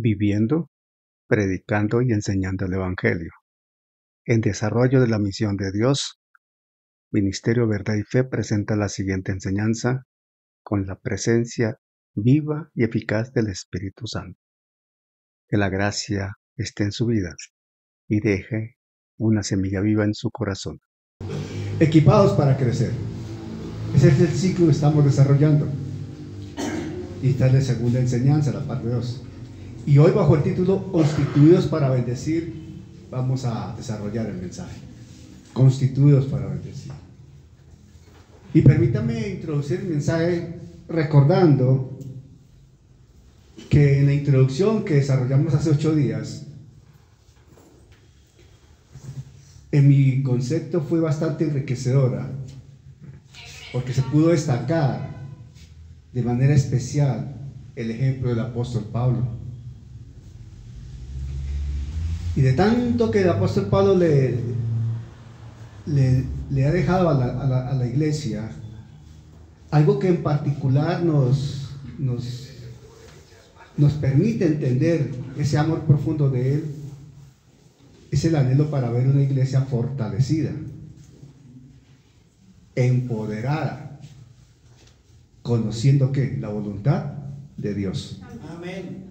viviendo, predicando y enseñando el Evangelio. En desarrollo de la misión de Dios, Ministerio Verdad y Fe presenta la siguiente enseñanza con la presencia viva y eficaz del Espíritu Santo. Que la gracia esté en su vida y deje una semilla viva en su corazón. Equipados para crecer. Ese es el ciclo que estamos desarrollando. Y esta es la segunda enseñanza, la parte 2. Y hoy, bajo el título Constituidos para bendecir, vamos a desarrollar el mensaje. Constituidos para bendecir. Y permítame introducir el mensaje recordando que en la introducción que desarrollamos hace 8 días, en mi concepto fue bastante enriquecedora, porque se pudo destacar de manera especial el ejemplo del apóstol Pablo. Y de tanto que el apóstol Pablo le ha dejado a la iglesia, algo que en particular nos permite entender ese amor profundo de él, es el anhelo para ver una iglesia fortalecida, empoderada, conociendo ¿qué? La voluntad de Dios. Amén.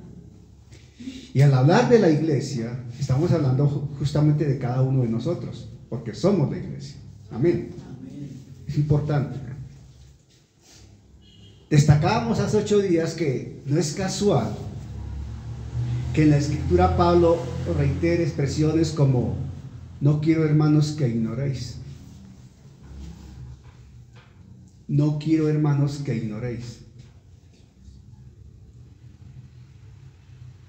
Y al hablar de la iglesia, estamos hablando justamente de cada uno de nosotros, porque somos la iglesia. Amén. Amén. Es importante. Destacábamos hace 8 días que no es casual que en la escritura Pablo reitere expresiones como: no quiero, hermanos, que ignoréis. No quiero, hermanos, que ignoréis.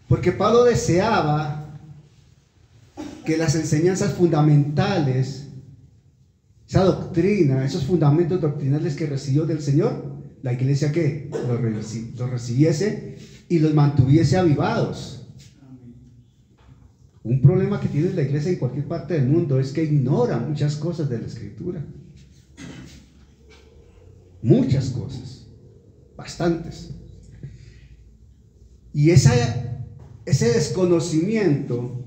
Porque Pablo deseaba que las enseñanzas fundamentales, esa doctrina, esos fundamentos doctrinales que recibió del Señor, la iglesia que los recibiese y los mantuviese avivados. Un problema que tiene la iglesia en cualquier parte del mundo es que ignora muchas cosas de la escritura. Muchas cosas, bastantes. Y ese desconocimiento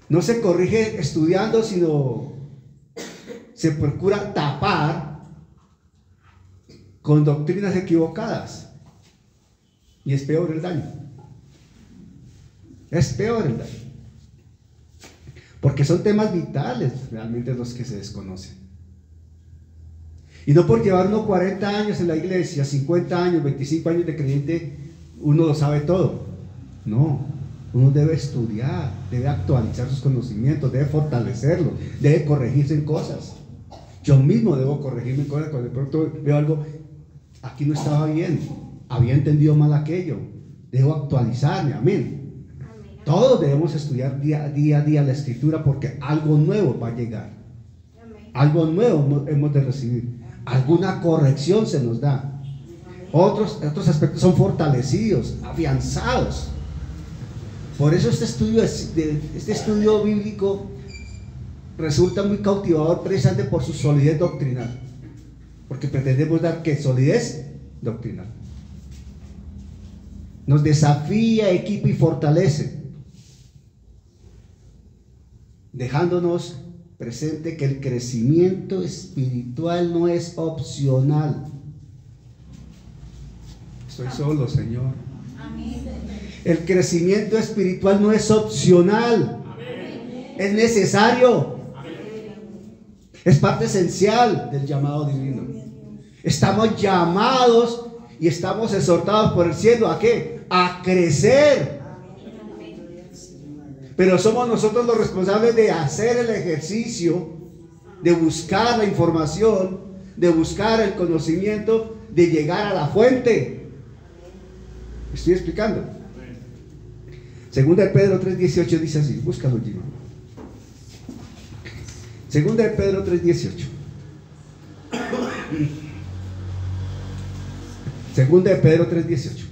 no se corrige estudiando, sino se procura tapar con doctrinas equivocadas. Y es peor el daño. Es peor el daño. Porque son temas vitales realmente los que se desconocen. Y no por llevar uno 40 años en la iglesia, 50 años, 25 años de creyente, uno lo sabe todo. No, uno debe estudiar, debe actualizar sus conocimientos, debe fortalecerlos, debe corregirse en cosas. Yo mismo debo corregirme en cosas cuando de pronto veo algo, aquí no estaba bien, había entendido mal aquello, debo actualizarme, amén. Todos debemos estudiar día a día la escritura, porque algo nuevo va a llegar, algo nuevo hemos de recibir, alguna corrección se nos da. Otros aspectos son fortalecidos, afianzados. Por eso este estudio bíblico resulta muy cautivador, precisamente por su solidez doctrinal. Porque pretendemos dar ¿qué? Solidez doctrinal. Nos desafía, equipa y fortalece, dejándonos presente que el crecimiento espiritual no es opcional. Estoy solo, Señor. El crecimiento espiritual no es opcional. Es necesario. Es parte esencial del llamado divino. Estamos llamados y estamos exhortados por el cielo ¿a qué? A crecer. Pero somos nosotros los responsables de hacer el ejercicio, de buscar la información, de buscar el conocimiento, de llegar a la fuente. ¿Me estoy explicando? Segunda de Pedro 3:18 dice así, búscalo, Gino. Segunda de Pedro 3:18. Segunda de Pedro 3:18.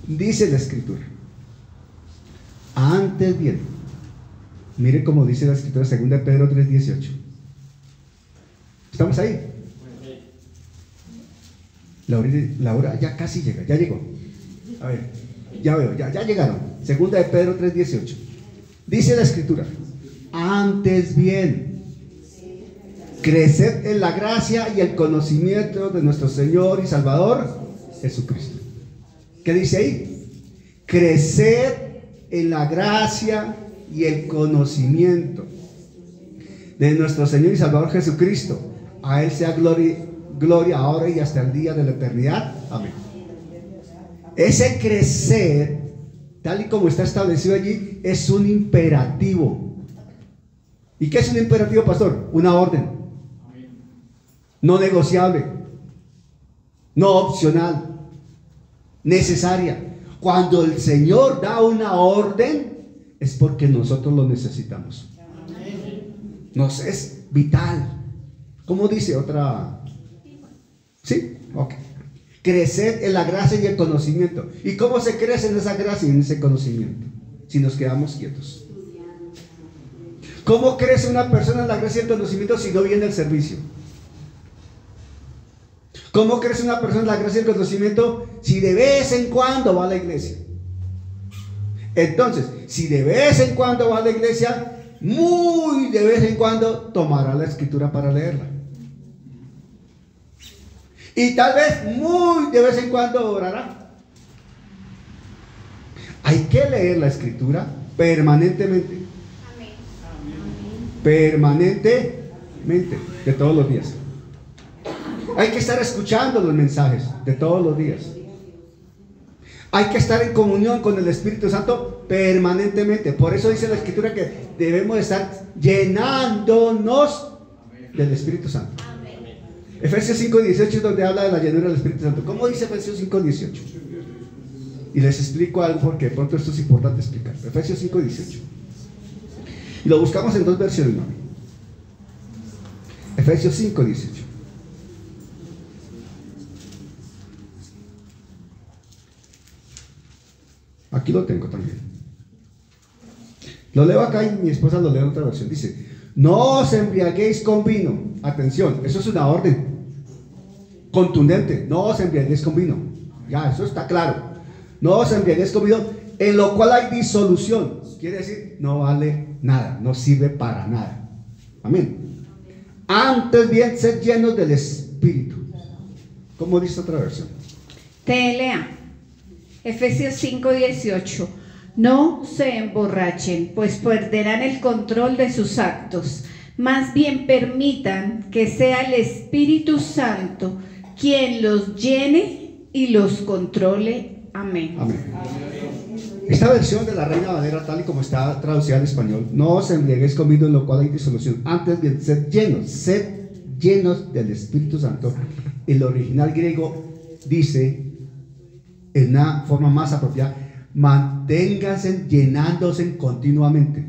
Dice la escritura: antes bien, mire cómo dice la escritura, segunda de Pedro 3:18. ¿Estamos ahí? La hora ya casi llega, ya llegó. A ver, Ya veo, ya llegaron. Segunda de Pedro 3:18. Dice la escritura: antes bien, creced en la gracia y el conocimiento de nuestro Señor y Salvador Jesucristo. ¿Qué dice ahí? Creced en la gracia y el conocimiento de nuestro Señor y Salvador Jesucristo. A Él sea gloria ahora y hasta el día de la eternidad. Amén. Ese crecer, tal y como está establecido allí, es un imperativo. ¿Y qué es un imperativo, pastor? Una orden. No negociable, no opcional, necesaria. Cuando el Señor da una orden, es porque nosotros lo necesitamos. Nos es vital. ¿Cómo dice otra? ¿Sí? Ok. Crecer en la gracia y el conocimiento. ¿Y cómo se crece en esa gracia y en ese conocimiento? Si nos quedamos quietos. ¿Cómo crece una persona en la gracia y el conocimiento si no viene el servicio? ¿Cómo crece una persona en la gracia y el conocimiento si de vez en cuando va a la iglesia? Entonces, si de vez en cuando va a la iglesia, muy de vez en cuando tomará la escritura para leerla. Y tal vez muy de vez en cuando orará. Hay que leer la escritura permanentemente. Permanentemente, de todos los días. Hay que estar escuchando los mensajes de todos los días. Hay que estar en comunión con el Espíritu Santo permanentemente. Por eso dice la escritura que debemos estar llenándonos del Espíritu Santo. Efesios 5:18 es donde habla de la llenura del Espíritu Santo. ¿Cómo dice Efesios 5:18? Y les explico algo porque de pronto esto es importante explicar. Efesios 5:18. Y lo buscamos en dos versiones, ¿no? Efesios 5:18. Aquí lo tengo también. Lo leo acá y mi esposa lo lee en otra versión. Dice: no os embriaguéis con vino. Atención, eso es una orden contundente. No os embriaguéis con vino. Ya, eso está claro. No os embriaguéis con vino, en lo cual hay disolución. Quiere decir, no vale nada, no sirve para nada. Amén. Antes bien, sed llenos del Espíritu. ¿Cómo dice otra versión? TLA. Efesios 5:18. No se emborrachen, pues perderán el control de sus actos. Más bien permitan que sea el Espíritu Santo quien los llene y los controle. Amén. Amén. Esta versión de la Reina Valera, tal y como está traducida al español: no os embriaguéis con vino, en lo cual hay disolución. Antes bien, sed llenos del Espíritu Santo. El original griego dice, en una forma más apropiada: manténganse llenándose continuamente.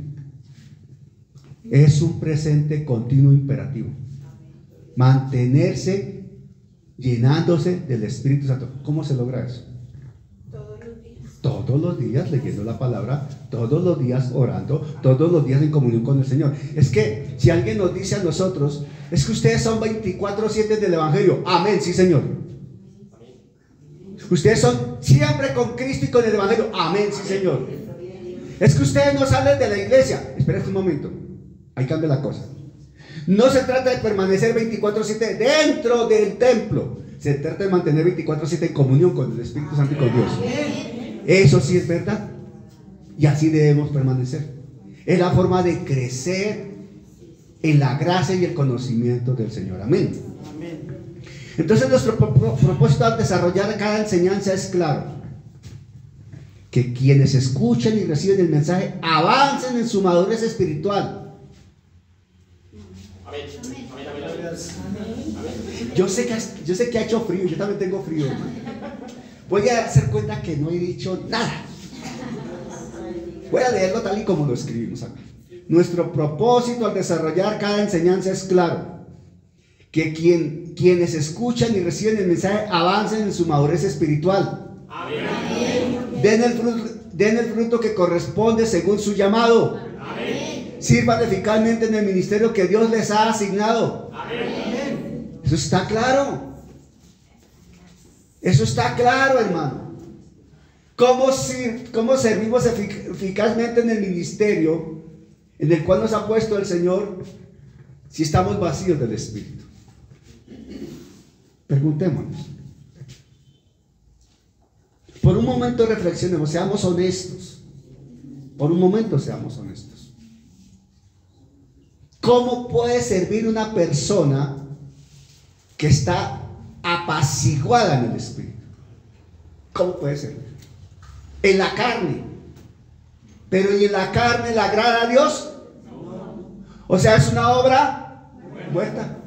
Es un presente continuo imperativo. Mantenerse llenándose del Espíritu Santo. ¿Cómo se logra eso? Todos los días leyendo la palabra, todos los días orando, todos los días en comunión con el Señor. Es que si alguien nos dice a nosotros: es que ustedes son 24/7 del Evangelio. Amén, sí, Señor. Ustedes son siempre con Cristo y con el Evangelio. Amén, sí, Señor. Es que ustedes no salen de la iglesia. Espera un momento. Ahí cambia la cosa. No se trata de permanecer 24/7 dentro del templo. Se trata de mantener 24/7 en comunión con el Espíritu Santo y con Dios. Eso sí es verdad. Y así debemos permanecer. Es la forma de crecer en la gracia y el conocimiento del Señor. Amén. Entonces nuestro propósito al desarrollar cada enseñanza es claro: que quienes escuchen y reciben el mensaje avancen en su madurez espiritual. Yo sé que ha hecho frío, yo también tengo frío, hermano. Voy a hacer cuenta que no he dicho nada. Voy a leerlo tal y como lo escribimos acá. Nuestro propósito al desarrollar cada enseñanza es claro: que quienes escuchan y reciben el mensaje avancen en su madurez espiritual. Amén. Den el fruto que corresponde según su llamado. Amén. Sirvan eficazmente en el ministerio que Dios les ha asignado. Amén. Eso está claro. Eso está claro, hermano. ¿Cómo servimos eficazmente en el ministerio en el cual nos ha puesto el Señor si estamos vacíos del Espíritu? Preguntémonos. Por un momento reflexionemos, seamos honestos. Por un momento seamos honestos. ¿Cómo puede servir una persona que está apaciguada en el Espíritu? ¿Cómo puede servir? En la carne. Pero ¿y en la carne le agrada a Dios? O sea, es una obra muerta.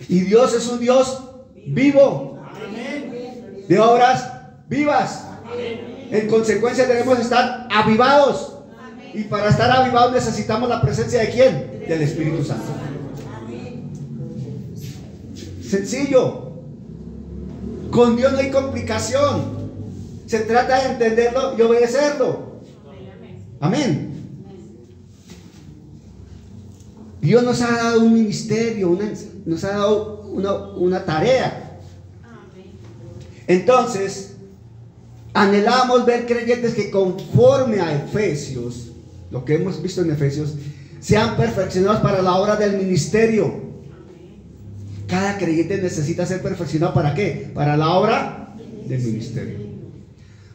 Y Dios es un Dios vivo, de obras vivas. En consecuencia debemos estar avivados. Y para estar avivados necesitamos la presencia ¿de quién? Del Espíritu Santo. Sencillo. Con Dios no hay complicación. Se trata de entenderlo y obedecerlo. Amén. Dios nos ha dado un ministerio, nos ha dado una tarea. Entonces, anhelamos ver creyentes que conforme a Efesios, lo que hemos visto en Efesios, sean perfeccionados para la obra del ministerio. Cada creyente necesita ser perfeccionado ¿para qué? Para la obra del ministerio,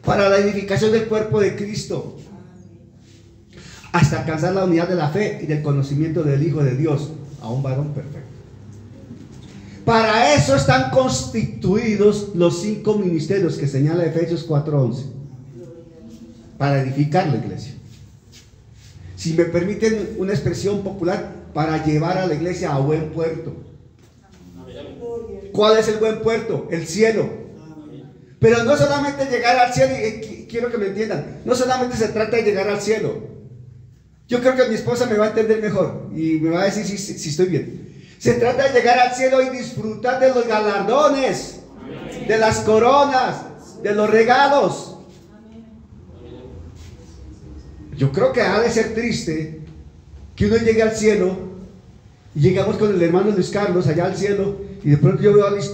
para la edificación del cuerpo de Cristo, hasta alcanzar la unidad de la fe y del conocimiento del Hijo de Dios, a un varón perfecto. Para eso están constituidos los 5 ministerios que señala Efesios 4:11, para edificar la iglesia. Si me permiten una expresión popular, para llevar a la iglesia a buen puerto. ¿Cuál es el buen puerto? El cielo. Pero no solamente llegar al cielo, y quiero que me entiendan, no solamente se trata de llegar al cielo. Yo creo que mi esposa me va a entender mejor y me va a decir si estoy bien. Se trata de llegar al cielo y disfrutar de los galardones, de las coronas, de los regalos. Yo creo que ha de ser triste que uno llegue al cielo y llegamos con el hermano Luis Carlos allá al cielo y de pronto yo veo a Luis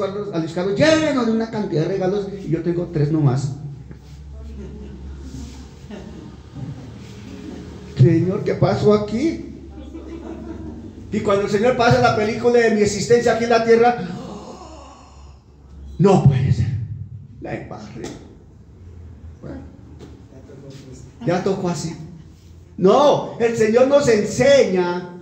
Carlos lleno de una cantidad de regalos y yo tengo 3 nomás. Señor, ¿qué pasó aquí? Y cuando el Señor pasa la película de mi existencia aquí en la tierra, no puede ser, la embarré. Bueno, ya tocó así. No, el Señor nos enseña,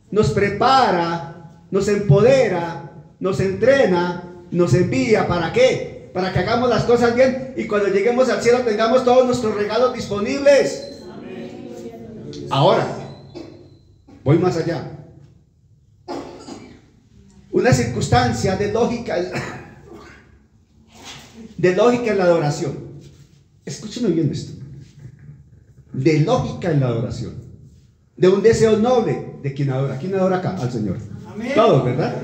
nos prepara, nos empodera, nos entrena, nos envía. ¿Para qué? Para que hagamos las cosas bien y cuando lleguemos al cielo tengamos todos nuestros regalos disponibles. Ahora, voy más allá. Una circunstancia de lógica en la adoración. Escúchenme bien esto. De lógica en la adoración. De un deseo noble de quien adora. ¿Quién adora acá? Al Señor. Amén. Todos, ¿verdad?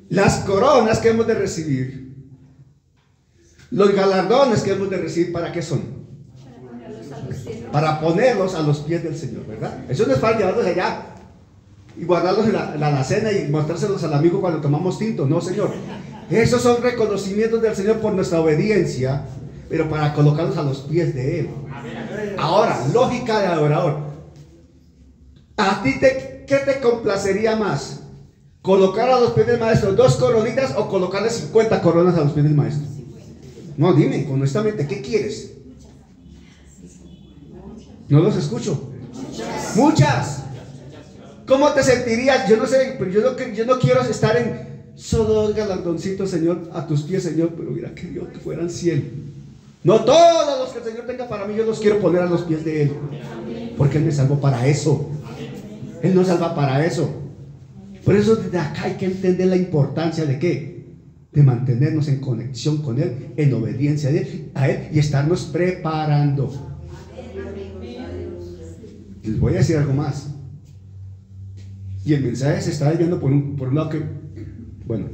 Las coronas que hemos de recibir, los galardones que hemos de recibir, ¿para qué son? Para ponerlos a los pies del Señor, ¿verdad? Eso no es para llevarlos allá y guardarlos en la alacena y mostrárselos al amigo cuando tomamos tinto. No, Señor. Esos son reconocimientos del Señor por nuestra obediencia, pero para colocarlos a los pies de Él. Ahora, lógica de adorador. ¿A ti qué te complacería más? ¿Colocar a los pies del maestro 2 coronitas o colocarle 50 coronas a los pies del maestro? No, dime, honestamente, ¿qué quieres? No los escucho. Muchas. ¿Cómo te sentirías? Yo no sé, pero yo no quiero estar en solo 2 galardoncitos, Señor, a tus pies, Señor, pero mira que Dios que fueran 100. No todos los que el Señor tenga para mí, yo los quiero poner a los pies de Él, porque Él me salvó para eso. Él nos salva para eso. Por eso desde acá hay que entender la importancia de ¿qué? De mantenernos en conexión con Él, en obediencia a Él y estarnos preparando. Les voy a decir algo más. Y el mensaje se está desviando por un lado que, bueno,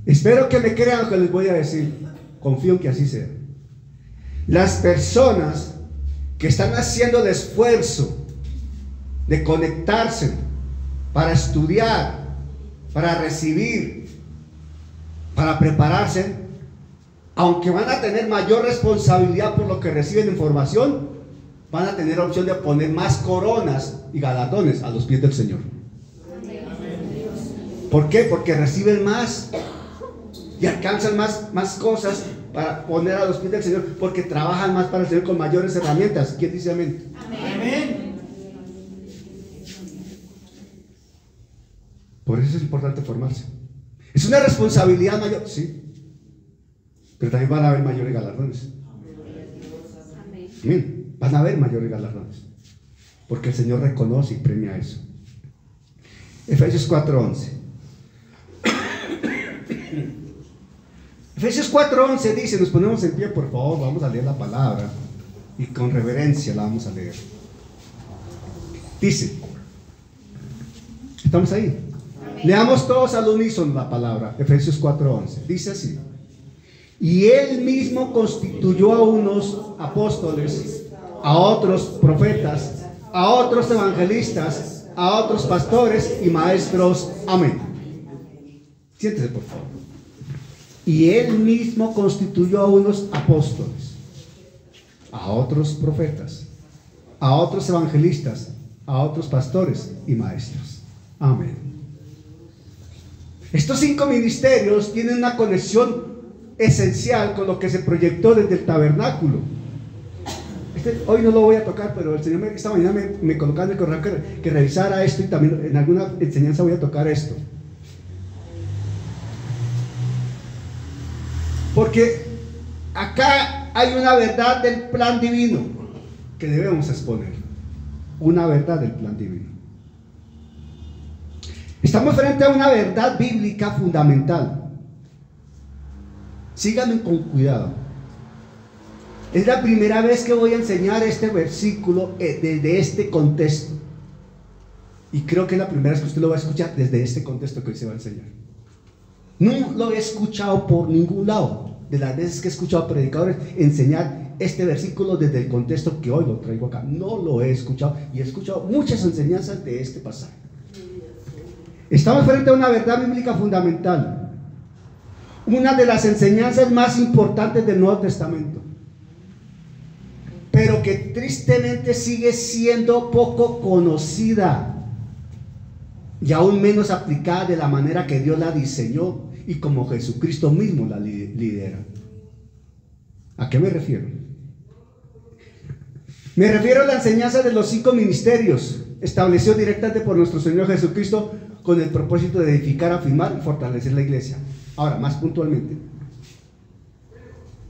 espero que me crean lo que les voy a decir. Confío en que así sea. Las personas que están haciendo el esfuerzo de conectarse para estudiar, para recibir, para prepararse, aunque van a tener mayor responsabilidad por lo que reciben en formación, van a tener opción de poner más coronas y galardones a los pies del Señor. ¿Por qué? Porque reciben más y alcanzan más cosas para poner a los pies del Señor, porque trabajan más para el Señor con mayores herramientas. ¿Quién dice amén? Amén. Por eso es importante formarse. Es una responsabilidad mayor, sí, pero también van a haber mayores galardones. Amén. Van a haber mayores galardones, porque el Señor reconoce y premia eso. Efesios 4:11. Efesios 4:11 dice, nos ponemos en pie, por favor, vamos a leer la palabra y con reverencia la vamos a leer. Dice, ¿estamos ahí? Amén. Leamos todos al unísono la palabra. Efesios 4:11 dice así: y Él mismo constituyó a unos apóstoles, a otros profetas, a otros evangelistas, a otros pastores y maestros. Amén. Siéntese, por favor. Y Él mismo constituyó a unos apóstoles, a otros profetas, a otros evangelistas, a otros pastores y maestros. Amén. Estos 5 ministerios tienen una conexión esencial con lo que se proyectó desde el tabernáculo. Hoy no lo voy a tocar, pero el Señor esta mañana me colocó en el correo que revisara esto, y también en alguna enseñanza voy a tocar esto. Porque acá hay una verdad del plan divino que debemos exponer. Una verdad del plan divino. Estamos frente a una verdad bíblica fundamental. Síganme con cuidado. Es la primera vez que voy a enseñar este versículo desde este contexto. Y creo que es la primera vez que usted lo va a escuchar desde este contexto que hoy se va a enseñar. No lo he escuchado por ningún lado. De las veces que he escuchado a predicadores enseñar este versículo desde el contexto que hoy lo traigo acá, no lo he escuchado, y he escuchado muchas enseñanzas de este pasaje. Estamos frente a una verdad bíblica fundamental, una de las enseñanzas más importantes del Nuevo Testamento, pero que tristemente sigue siendo poco conocida y aún menos aplicada de la manera que Dios la diseñó y como Jesucristo mismo la lidera. ¿A qué me refiero? Me refiero a la enseñanza de los 5 ministerios establecidos directamente por nuestro Señor Jesucristo con el propósito de edificar, afirmar y fortalecer la iglesia. Ahora, más puntualmente.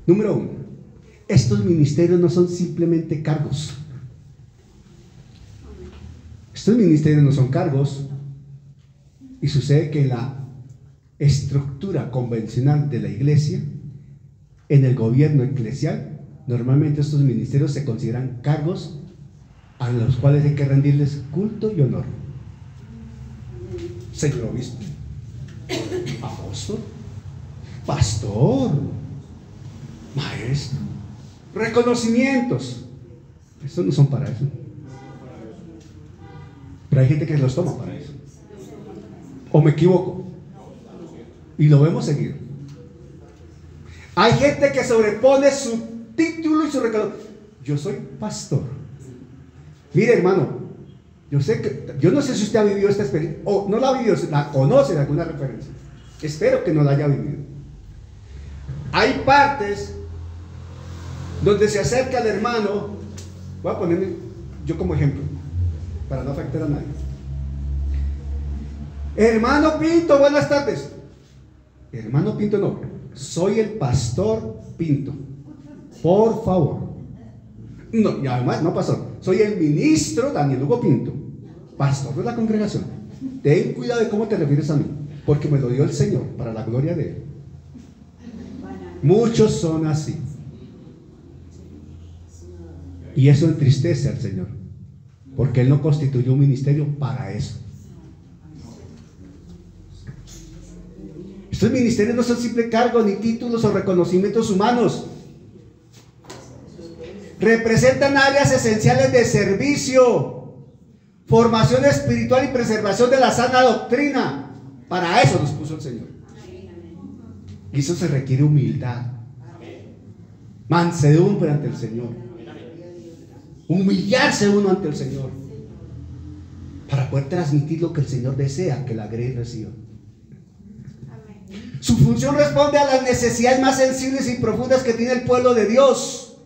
Número 1. Estos ministerios no son simplemente cargos. Estos ministerios no son cargos. Y sucede que la estructura convencional de la iglesia, en el gobierno eclesial, normalmente estos ministerios se consideran cargos a los cuales hay que rendirles culto y honor. Señor obispo, apóstol, pastor, maestro, reconocimientos. Estos no son para eso, pero hay gente que los toma para eso. ¿O me equivoco? Y lo vemos seguido. Hay gente que sobrepone su título y su reconocimiento. Yo soy pastor. Mire, hermano, yo no sé si usted ha vivido esta experiencia o no la ha vivido, la conoce de alguna referencia. Espero que no la haya vivido. Hay partes donde se acerca el hermano. Voy a ponerme yo como ejemplo para no afectar a nadie. Hermano Pinto, buenas tardes. Hermano Pinto, no, soy el pastor Pinto, por favor. No, y además, no pastor, soy el ministro Daniel Hugo Pinto, pastor de la congregación. Ten cuidado de cómo te refieres a mí, porque me lo dio el Señor para la gloria de Él. Muchos son así, y eso entristece al Señor, porque Él no constituyó un ministerio para eso. Estos ministerios no son simple cargos, ni títulos o reconocimientos humanos. Representan áreas esenciales de servicio, formación espiritual y preservación de la sana doctrina. Para eso nos puso el Señor. Y eso se requiere humildad, mansedumbre ante el Señor, humillarse uno ante el Señor para poder transmitir lo que el Señor desea que la Grey reciba. Su función responde a las necesidades más sensibles y profundas que tiene el pueblo de Dios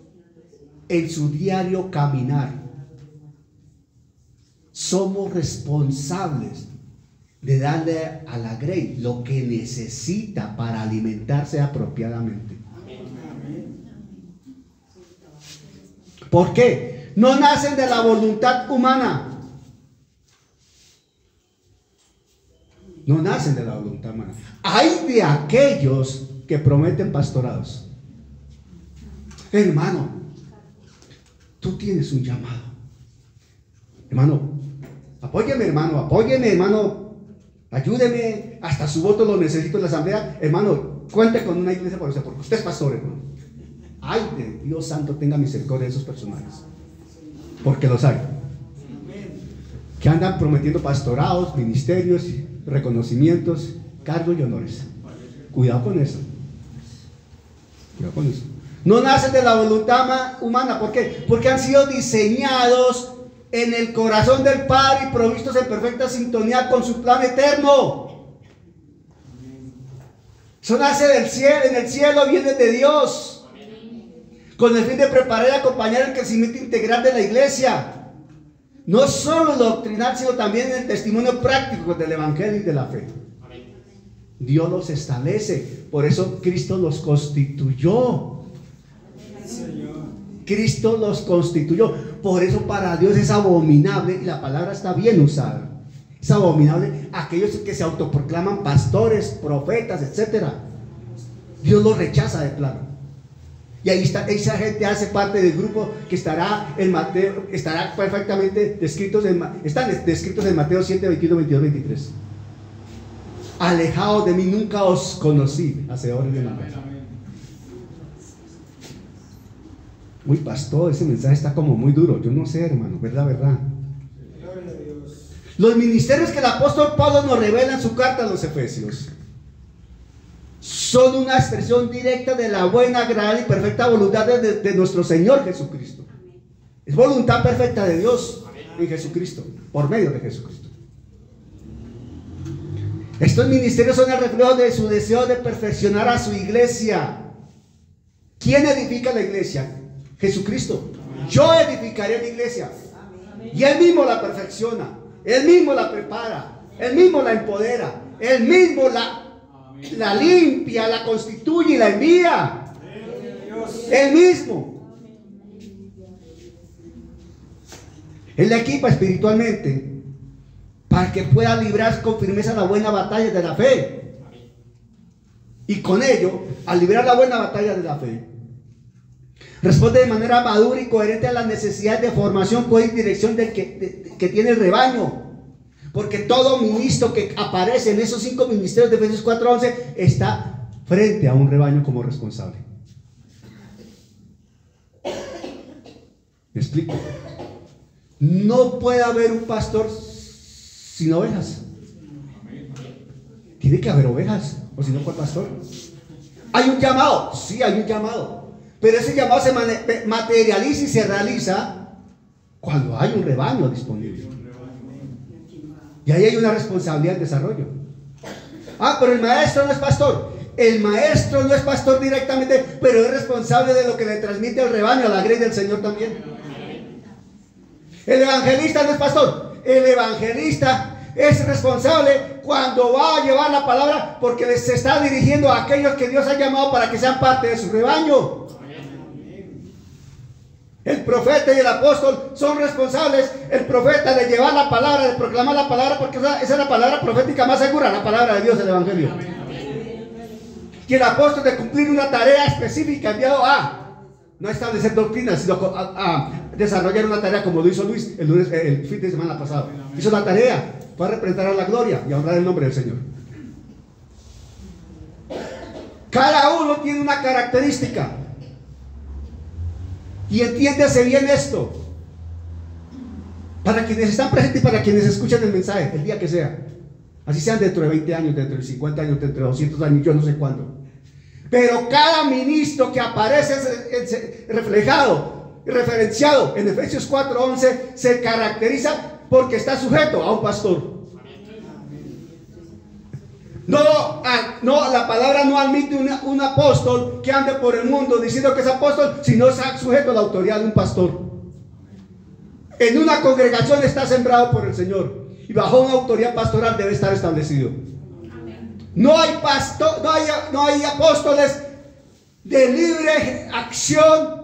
en su diario caminar. Somos responsables de darle a la Grey lo que necesita para alimentarse apropiadamente. ¿Por qué? No nacen de la voluntad humana. No nacen de la voluntad humana. Hay de aquellos que prometen pastorados. Hermano, tú tienes un llamado. Hermano, apóyeme, hermano, ayúdeme, hasta su voto lo necesito en la asamblea. Hermano, cuente con una iglesia por usted, porque usted es pastor, hermano. Ay, de Dios santo, tenga misericordia de esos personajes, porque los hay, que andan prometiendo pastorados, ministerios, reconocimientos, cargos y honores. Cuidado con eso. Cuidado con eso. No nacen de la voluntad humana. ¿Por qué? Porque han sido diseñados en el corazón del Padre y provistos en perfecta sintonía con su plan eterno. Eso nace del cielo, en el cielo viene de Dios, con el fin de preparar y acompañar el crecimiento integral de la iglesia. No solo doctrinal, sino también en el testimonio práctico del Evangelio y de la fe. Dios los establece. Por eso Cristo los constituyó. Cristo los constituyó. Por eso para Dios es abominable, y la palabra está bien usada, es abominable aquellos que se autoproclaman pastores, profetas, etc. Dios los rechaza de plano. Y ahí está, esa gente hace parte del grupo que estará en Mateo, estará perfectamente descritos están descritos en Mateo 7, 21, 22, 23. Alejaos de mí, nunca os conocí, hacedores de maldad. Uy, pastor, ese mensaje está como muy duro. Yo no sé, hermano, es la verdad. Los ministerios que el apóstol Pablo nos revela en su carta a los Efesios son una expresión directa de la buena, agradable y perfecta voluntad de nuestro Señor Jesucristo. Es voluntad perfecta de Dios en Jesucristo, por medio de Jesucristo. Estos ministerios son el reflejo de su deseo de perfeccionar a su iglesia. ¿Quién edifica la iglesia? Jesucristo. Yo edificaré mi iglesia. Y Él mismo la perfecciona, Él mismo la prepara, Él mismo la empodera, Él mismo la limpia, la constituye y la envía. Él mismo. Él la equipa espiritualmente para que pueda librar con firmeza la buena batalla de la fe. Y con ello, al librar la buena batalla de la fe, responde de manera madura y coherente a las necesidades de formación, cuidado y dirección que tiene el rebaño. Porque todo ministro que aparece en esos 5 ministerios de Efesios 4:11 está frente a un rebaño como responsable. ¿Me explico? No puede haber un pastor sin ovejas. Tiene que haber ovejas, o si no, ¿cuál pastor? ¿Hay un llamado? Sí, hay un llamado. Pero ese llamado se materializa y se realiza cuando hay un rebaño disponible. Y ahí hay una responsabilidad de desarrollo. Pero el maestro no es pastor. El maestro no es pastor directamente, pero es responsable de lo que le transmite al rebaño, a la grey del Señor también. El evangelista no es pastor. El evangelista es responsable cuando va a llevar la palabra, porque se está dirigiendo a aquellos que Dios ha llamado para que sean parte de su rebaño. El profeta y el apóstol son responsables. El profeta de llevar la palabra, de proclamar la palabra, porque esa es la palabra profética más segura, la palabra de Dios, el evangelio. Y el apóstol de cumplir una tarea específica enviado a no establecer doctrinas, sino a desarrollar una tarea como lo hizo Luis el fin de semana pasado. Hizo la tarea para representar a la gloria y a honrar el nombre del Señor. Cada uno tiene una característica. Y entiéndase bien esto, para quienes están presentes y para quienes escuchan el mensaje, el día que sea, así sean dentro de 20 años, dentro de 50 años, dentro de 200 años, yo no sé cuándo. Pero cada ministro que aparece reflejado, referenciado en Efesios 4:11, se caracteriza porque está sujeto a un pastor. No, la palabra no admite un apóstol que ande por el mundo diciendo que es apóstol, sino está sujeto a la autoridad de un pastor. En una congregación está sembrado por el Señor y bajo una autoridad pastoral debe estar establecido. No hay apóstoles de libre acción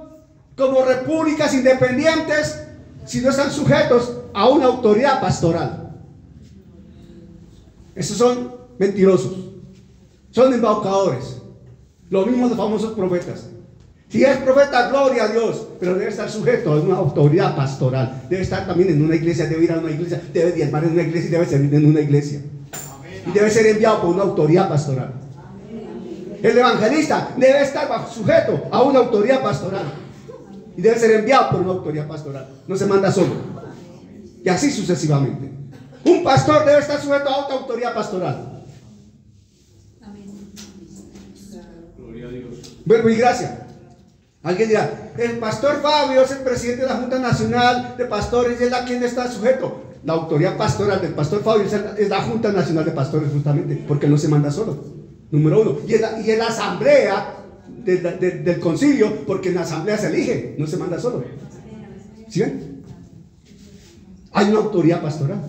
como repúblicas independientes si no están sujetos a una autoridad pastoral. Esos son mentirosos, son embaucadores. Lo mismo los famosos profetas. Si es profeta, gloria a Dios, pero debe estar sujeto a una autoridad pastoral. Debe estar también en una iglesia, debe ir a una iglesia, debe diezmar en una iglesia y debe servir en una iglesia. Y debe ser enviado por una autoridad pastoral. El evangelista debe estar sujeto a una autoridad pastoral y debe ser enviado por una autoridad pastoral. No se manda solo. Y así sucesivamente. Un pastor debe estar sujeto a otra autoridad pastoral. Verbo y gracia. Alguien dirá, el pastor Fabio es el presidente de la Junta Nacional de Pastores y es a quien está sujeto. La autoridad pastoral del pastor Fabio es la Junta Nacional de Pastores, justamente porque no se manda solo. Número uno. Y es la asamblea del concilio, porque en la asamblea se elige, no se manda solo. ¿Sí ven? Hay una autoridad pastoral.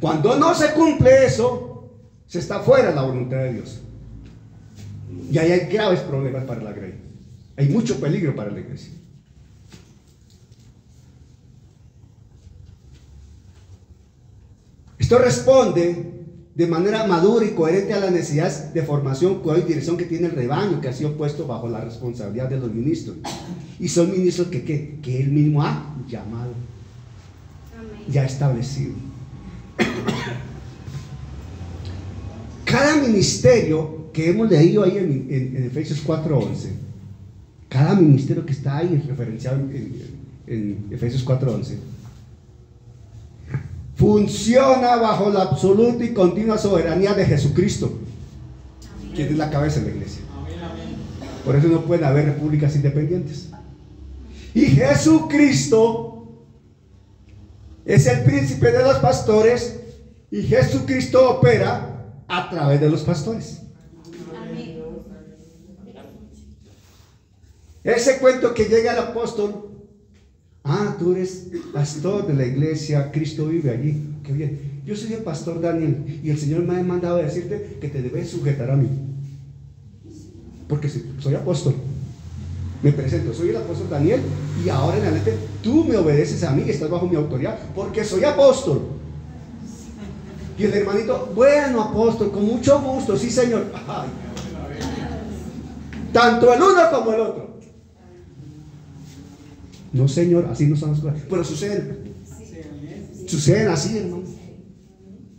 Cuando no se cumple eso, se está fuera de la voluntad de Dios. Y ahí hay graves problemas para la grey. Hay mucho peligro para la iglesia. Esto responde de manera madura y coherente a las necesidades de formación, cuidado y dirección que tiene el rebaño, que ha sido puesto bajo la responsabilidad de los ministros. Y son ministros que él mismo ha llamado, ya establecido. Cada ministerio que hemos leído ahí en Efesios 4:11, cada ministerio que está ahí referenciado en Efesios 4:11, funciona bajo la absoluta y continua soberanía de Jesucristo, quien es la cabeza de la iglesia. Por eso no pueden haber repúblicas independientes. Y Jesucristo es el príncipe de los pastores y Jesucristo opera a través de los pastores. Ese cuento que llega el apóstol, tú eres pastor de la iglesia, Cristo vive allí, qué bien. Yo soy el pastor Daniel y el Señor me ha mandado a decirte que te debes sujetar a mí, porque soy apóstol. Me presento, soy el apóstol Daniel y ahora en adelante tú me obedeces a mí y estás bajo mi autoridad porque soy apóstol. Y el hermanito, bueno, apóstol, con mucho gusto, sí señor. Ay, tanto el uno como el otro. No señor, así no son las cosas, pero suceden así, hermano.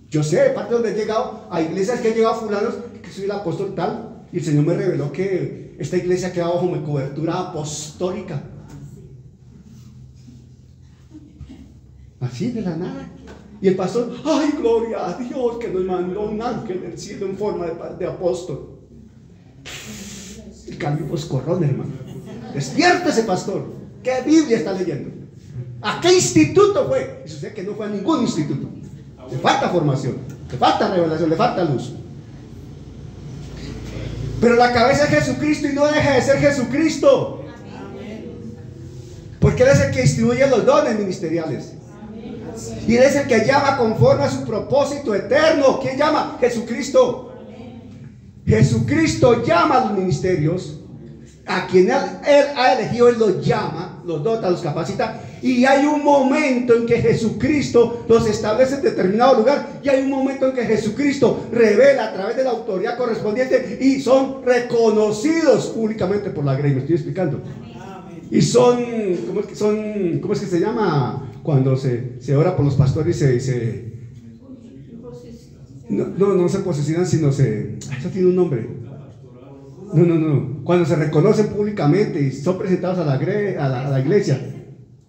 Yo sé, de parte donde he llegado, a iglesias que he llegado a fulanos, que soy el apóstol tal, y el Señor me reveló que esta iglesia queda bajo mi cobertura apostólica. Así de la nada. Y el pastor, ay, gloria a Dios que nos mandó un ángel del cielo en forma de apóstol. El cambio poscorrón, hermano. Despierta ese pastor. ¿Qué Biblia está leyendo? ¿A qué instituto fue? Y sucede que no fue a ningún instituto. Le falta formación, le falta revelación, le falta luz. Pero la cabeza es Jesucristo y no deja de ser Jesucristo. Porque Él es el que distribuye los dones ministeriales. Y Él es el que llama conforme a su propósito eterno. ¿Quién llama? Jesucristo. Jesucristo llama a los ministerios. A quien él ha elegido, Él los llama, los dota, los capacita. Y hay un momento en que Jesucristo los establece en determinado lugar. Y hay un momento en que Jesucristo revela a través de la autoridad correspondiente. Y son reconocidos públicamente por la grey. ¿Me estoy explicando? Y son, ¿cómo es que se llama? Cuando se ora por los pastores no se posesionan, sino eso tiene un nombre. No. Cuando se reconocen públicamente y son presentados a la iglesia.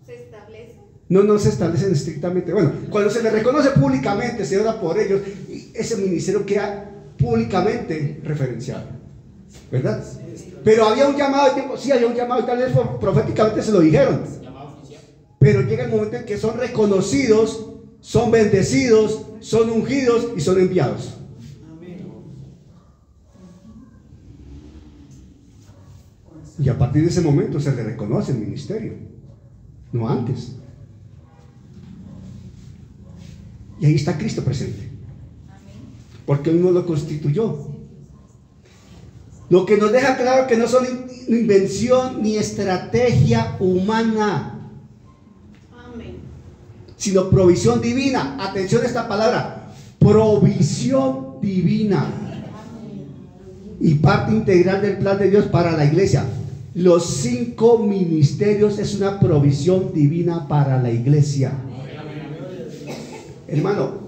¿Se establecen? No se establecen estrictamente. Bueno, cuando se les reconoce públicamente, se ora por ellos, y ese ministerio queda públicamente referenciado, ¿verdad? Pero había un llamado de tiempo, sí había un llamado, y tal vez proféticamente se lo dijeron, pero llega el momento en que son reconocidos, son bendecidos, son ungidos y son enviados. Y a partir de ese momento se le reconoce el ministerio, no antes. Y ahí está Cristo presente, porque Él no lo constituyó. Lo que nos deja claro que no son invención ni estrategia humana, sino provisión divina. Atención a esta palabra, provisión divina, y parte integral del plan de Dios para la iglesia. Los 5 ministerios es una provisión divina para la iglesia. Hermano,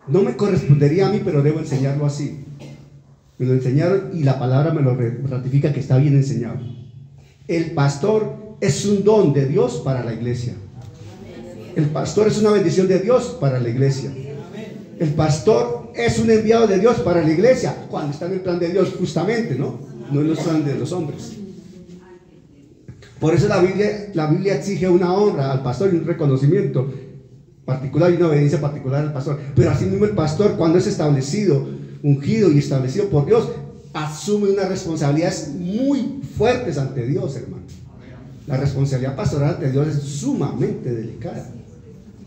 no me correspondería a mí, pero debo enseñarlo así. Me lo enseñaron y la palabra me lo ratifica que está bien enseñado. El pastor es un don de Dios para la iglesia. El pastor es una bendición de Dios para la iglesia. El pastor es un enviado de Dios para la iglesia, cuando está en el plan de Dios, justamente, ¿no? No en los planes de los hombres. Por eso la Biblia exige una honra al pastor y un reconocimiento particular y una obediencia particular al pastor. Pero así mismo el pastor, cuando es establecido, ungido y establecido por Dios, asume unas responsabilidades muy fuertes ante Dios, hermano. La responsabilidad pastoral ante Dios es sumamente delicada,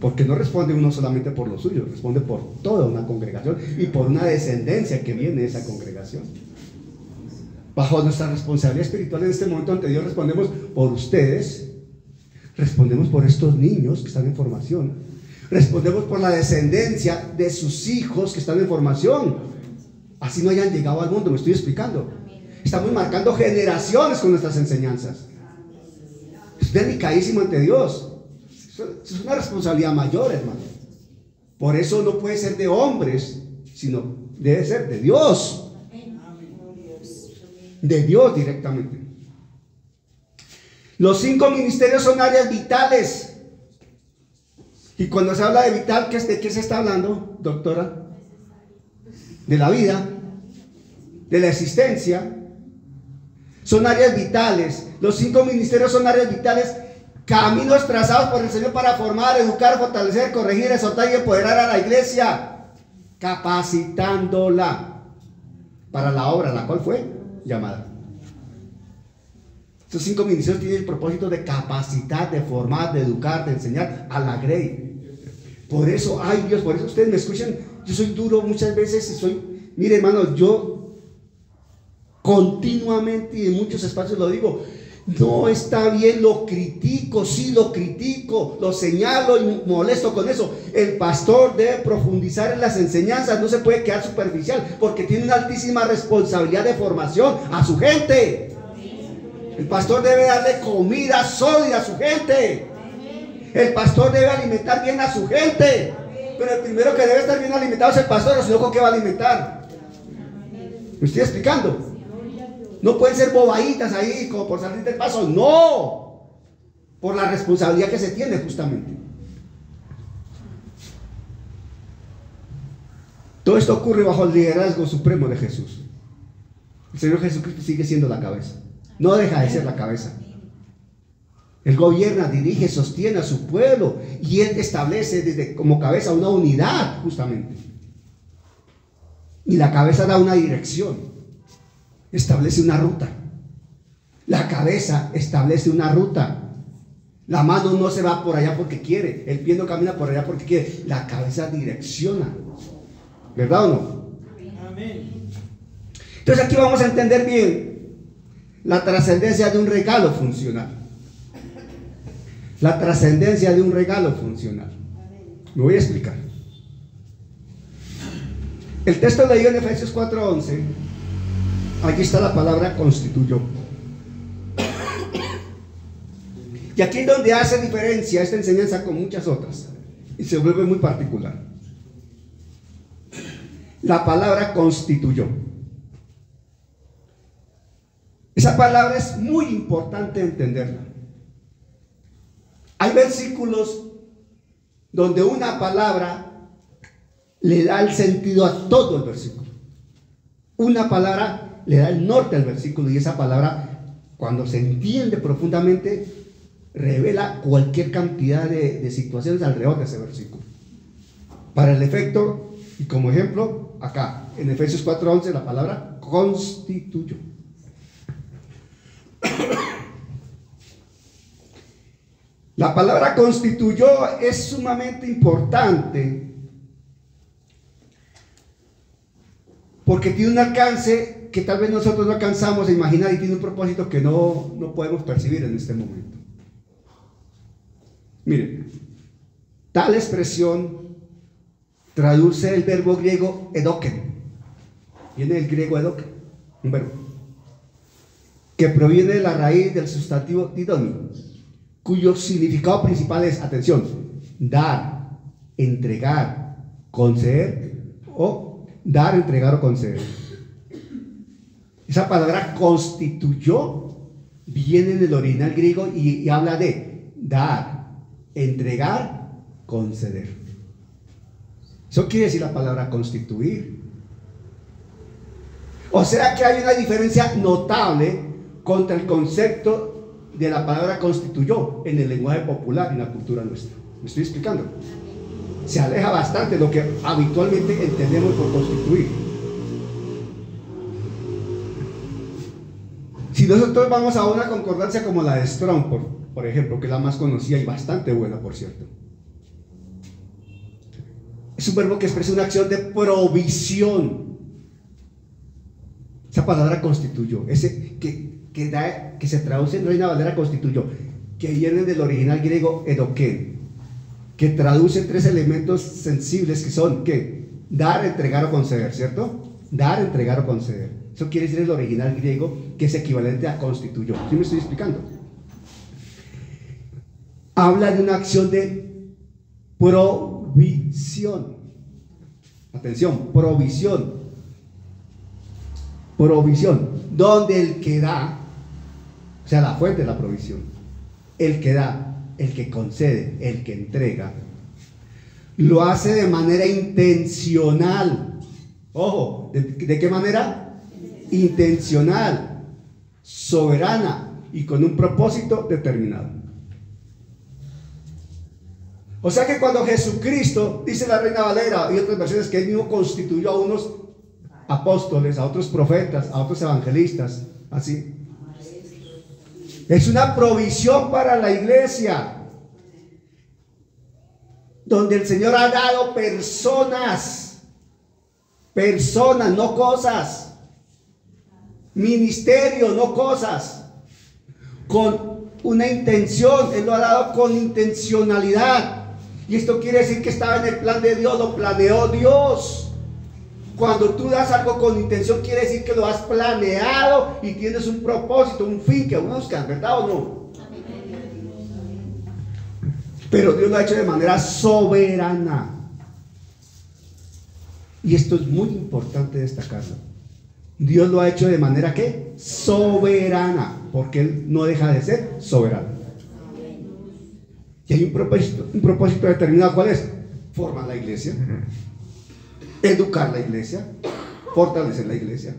porque no responde uno solamente por lo suyo, responde por toda una congregación y por una descendencia que viene de esa congregación. Bajo nuestra responsabilidad espiritual en este momento ante Dios respondemos por ustedes, respondemos por estos niños que están en formación, respondemos por la descendencia de sus hijos que están en formación, así no hayan llegado al mundo. Me estoy explicando. Estamos marcando generaciones con nuestras enseñanzas. Es delicadísimo ante Dios. Es una responsabilidad mayor, hermano. Por eso no puede ser de hombres, sino debe ser de Dios. De Dios directamente. Los 5 ministerios son áreas vitales. Y cuando se habla de vital, ¿de qué se está hablando, doctora? De la vida, de la existencia. Son áreas vitales. Los 5 ministerios son áreas vitales, caminos trazados por el Señor para formar, educar, fortalecer, corregir, exhortar y empoderar a la iglesia, capacitándola para la obra a la cual fue llamada. Estos 5 ministerios tienen el propósito de capacitar, de formar, de educar, de enseñar a la grey. Por eso, ay Dios, por eso ustedes me escuchan. Yo soy duro muchas veces y soy, mire hermano, yo continuamente y en muchos espacios lo digo, no está bien, lo critico, sí lo critico, lo señalo y molesto con eso. El pastor debe profundizar en las enseñanzas, no se puede quedar superficial, porque tiene una altísima responsabilidad de formación a su gente. El pastor debe darle comida sólida a su gente. El pastor debe alimentar bien a su gente. Pero el primero que debe estar bien alimentado es el pastor, o si no, ¿con qué va a alimentar? ¿Me estoy explicando? No pueden ser bobaditas ahí como por salir del paso, no, por la responsabilidad que se tiene justamente. Todo esto ocurre bajo el liderazgo supremo de Jesús. El Señor Jesucristo sigue siendo la cabeza, no deja de ser la cabeza. Él gobierna, dirige, sostiene a su pueblo y Él establece como cabeza una unidad justamente. Y la cabeza da una dirección. Establece una ruta. La cabeza establece una ruta. La mano no se va por allá porque quiere, el pie no camina por allá porque quiere, la cabeza direcciona. ¿Verdad o no? Amén. Entonces aquí vamos a entender bien la trascendencia de un regalo funcional. La trascendencia de un regalo funcional. Me voy a explicar. El texto leído en Efesios 4:11. Aquí está la palabra constituyó. Y aquí es donde hace diferencia esta enseñanza con muchas otras y se vuelve muy particular. La palabra constituyó. Esa palabra es muy importante entenderla. Hay versículos donde una palabra le da el sentido a todo el versículo. una palabra le da el norte al versículo, y esa palabra, cuando se entiende profundamente, revela cualquier cantidad de situaciones alrededor de ese versículo. Para el efecto, y como ejemplo, acá, en Efesios 4:11, la palabra constituyó. La palabra constituyó es sumamente importante porque tiene un alcance que tal vez nosotros no alcanzamos a imaginar, y tiene un propósito que no podemos percibir en este momento. Miren, tal expresión traduce el verbo griego edoken. Viene del griego edoken, un verbo que proviene de la raíz del sustantivo didoni, cuyo significado principal es, atención, dar, entregar, conceder, o dar, entregar o conceder. Esa palabra constituyó viene del original griego y habla de dar, entregar, conceder. Eso quiere decir la palabra constituir. O sea que hay una diferencia notable contra el concepto de la palabra constituyó en el lenguaje popular y en la cultura nuestra. ¿Me estoy explicando? Se aleja bastante de lo que habitualmente entendemos por constituir. Si nosotros vamos a una concordancia como la de Strong, por ejemplo, que es la más conocida y bastante buena, por cierto, es un verbo que expresa una acción de provisión. Esa palabra constituyó, ese que se traduce en Reina Valera constituyó, que viene del original griego edoken, que traduce tres elementos sensibles que son, ¿qué? Dar, entregar o conceder, ¿cierto? Dar, entregar o conceder. Eso quiere decir el original griego, que es equivalente a constituyó. ¿Sí me estoy explicando? Habla de una acción de provisión. Atención, provisión. Provisión, donde el que da, o sea, la fuente de la provisión, el que da, el que concede, el que entrega, lo hace de manera intencional. Ojo, ¿de qué manera? Intencional, soberana y con un propósito determinado. O sea que cuando Jesucristo, dice la Reina Valera y otras versiones, que él mismo constituyó a unos apóstoles, a otros profetas, a otros evangelistas, así, es una provisión para la iglesia, donde el Señor ha dado personas, no cosas, ministerio, no cosas, con una intención. Él lo ha dado con intencionalidad, y esto quiere decir que estaba en el plan de Dios, lo planeó Dios. Cuando tú das algo con intención, quiere decir que lo has planeado y tienes un propósito, un fin que buscas, ¿verdad o no? Pero Dios lo ha hecho de manera soberana. Y esto es muy importante destacarlo. Dios lo ha hecho de manera ¿qué? Soberana, porque Él no deja de ser soberano. Y hay un propósito determinado. ¿Cuál es? Formar la iglesia, educar la iglesia, fortalecer la iglesia.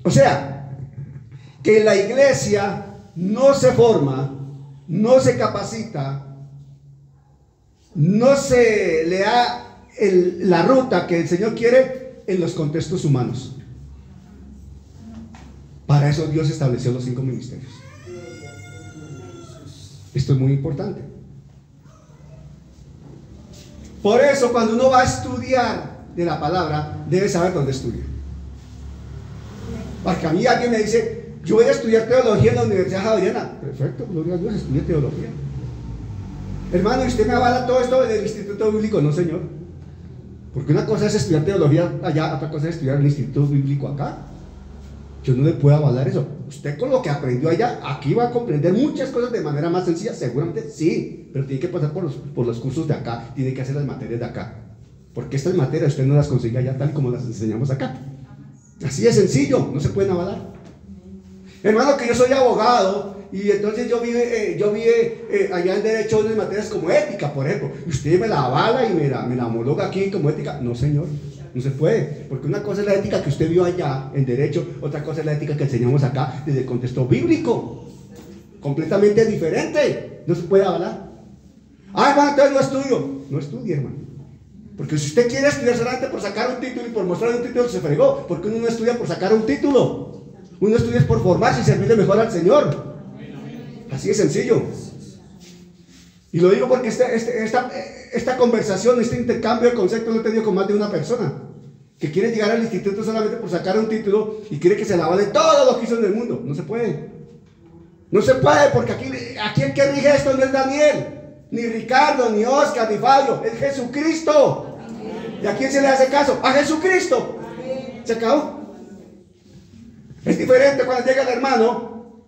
O sea, que la iglesia no se forma, no se capacita, no se le da la ruta que el Señor quiere en los contextos humanos. Para eso Dios estableció los 5 ministerios. Esto es muy importante. Por eso, cuando uno va a estudiar de la palabra, debe saber dónde estudia. Porque a mí alguien me dice, yo voy a estudiar teología en la Universidad Javeriana. Perfecto, gloria a Dios, estudie teología. Hermano, ¿y usted me avala todo esto del Instituto Bíblico? No, señor. Porque una cosa es estudiar teología allá, otra cosa es estudiar el Instituto Bíblico acá. Yo no le puedo avalar eso. Usted con lo que aprendió allá, aquí va a comprender muchas cosas de manera más sencilla, seguramente sí, pero tiene que pasar por los cursos de acá, tiene que hacer las materias de acá. Porque estas materias usted no las consigue allá tal como las enseñamos acá. Así de sencillo, no se pueden avalar. Hermano, que yo soy abogado y entonces yo vi allá en derecho unas materias como ética, por ejemplo. Usted me la avala y me la homologa aquí como ética. No, señor. No se puede, porque una cosa es la ética que usted vio allá en derecho, otra cosa es la ética que enseñamos acá desde el contexto bíblico. Completamente diferente. No se puede hablar. Ah, hermano, entonces no estudio. No estudie, hermano. Porque si usted quiere estudiar solamente por sacar un título y por mostrar un título, se fregó. Porque uno no estudia por sacar un título. Uno estudia por formarse y servirle mejor al Señor. Así de sencillo. Y lo digo porque esta conversación, este intercambio de conceptos lo he tenido con más de una persona que quiere llegar al instituto solamente por sacar un título y quiere que se la vale todo lo que hizo en el mundo. No se puede. No se puede, porque aquí el que rige esto no es Daniel, ni Ricardo, ni Oscar, ni Fabio, es Jesucristo. ¿Y a quién se le hace caso? A Jesucristo. Se acabó. Es diferente cuando llega el hermano,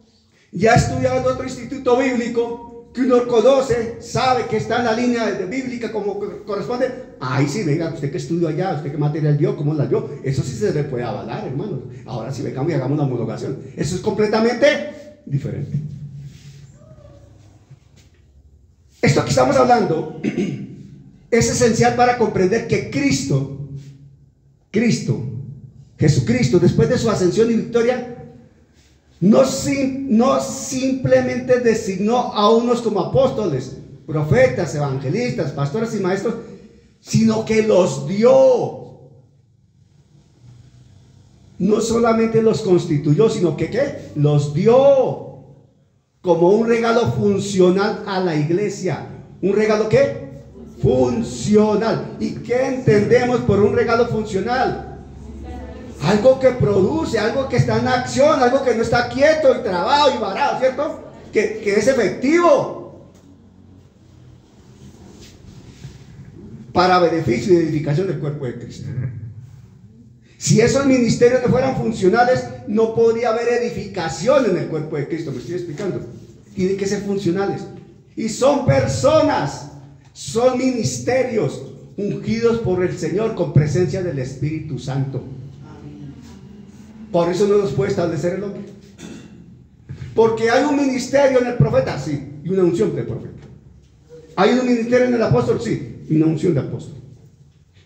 ya ha estudiado en otro instituto bíblico, que uno conoce, sabe que está en la línea bíblica como corresponde. Ahí sí, venga, usted que estudió allá, usted qué material dio, cómo la dio, eso sí se le puede avalar, hermanos. Ahora sí, vengamos y hagamos una homologación. Eso es completamente diferente. Esto que estamos hablando es esencial para comprender que Jesucristo, después de su ascensión y victoria, no simplemente designó a unos como apóstoles, profetas, evangelistas, pastores y maestros, sino que los dio. No solamente los constituyó, sino que ¿qué? Los dio como un regalo funcional a la iglesia. ¿Un regalo qué? Funcional. ¿Y qué entendemos por un regalo funcional? Algo que produce, algo que está en acción, algo que no está quieto y trabado y varado, ¿cierto? Que es efectivo para beneficio y edificación del cuerpo de Cristo. Si esos ministerios no fueran funcionales, no podría haber edificación en el cuerpo de Cristo. ¿Me estoy explicando? Tienen que ser funcionales. Y son personas, son ministerios ungidos por el Señor con presencia del Espíritu Santo. Por eso no los puede establecer el hombre. Porque hay un ministerio en el profeta, sí, y una unción del profeta. Hay un ministerio en el apóstol, sí, y una unción de apóstol.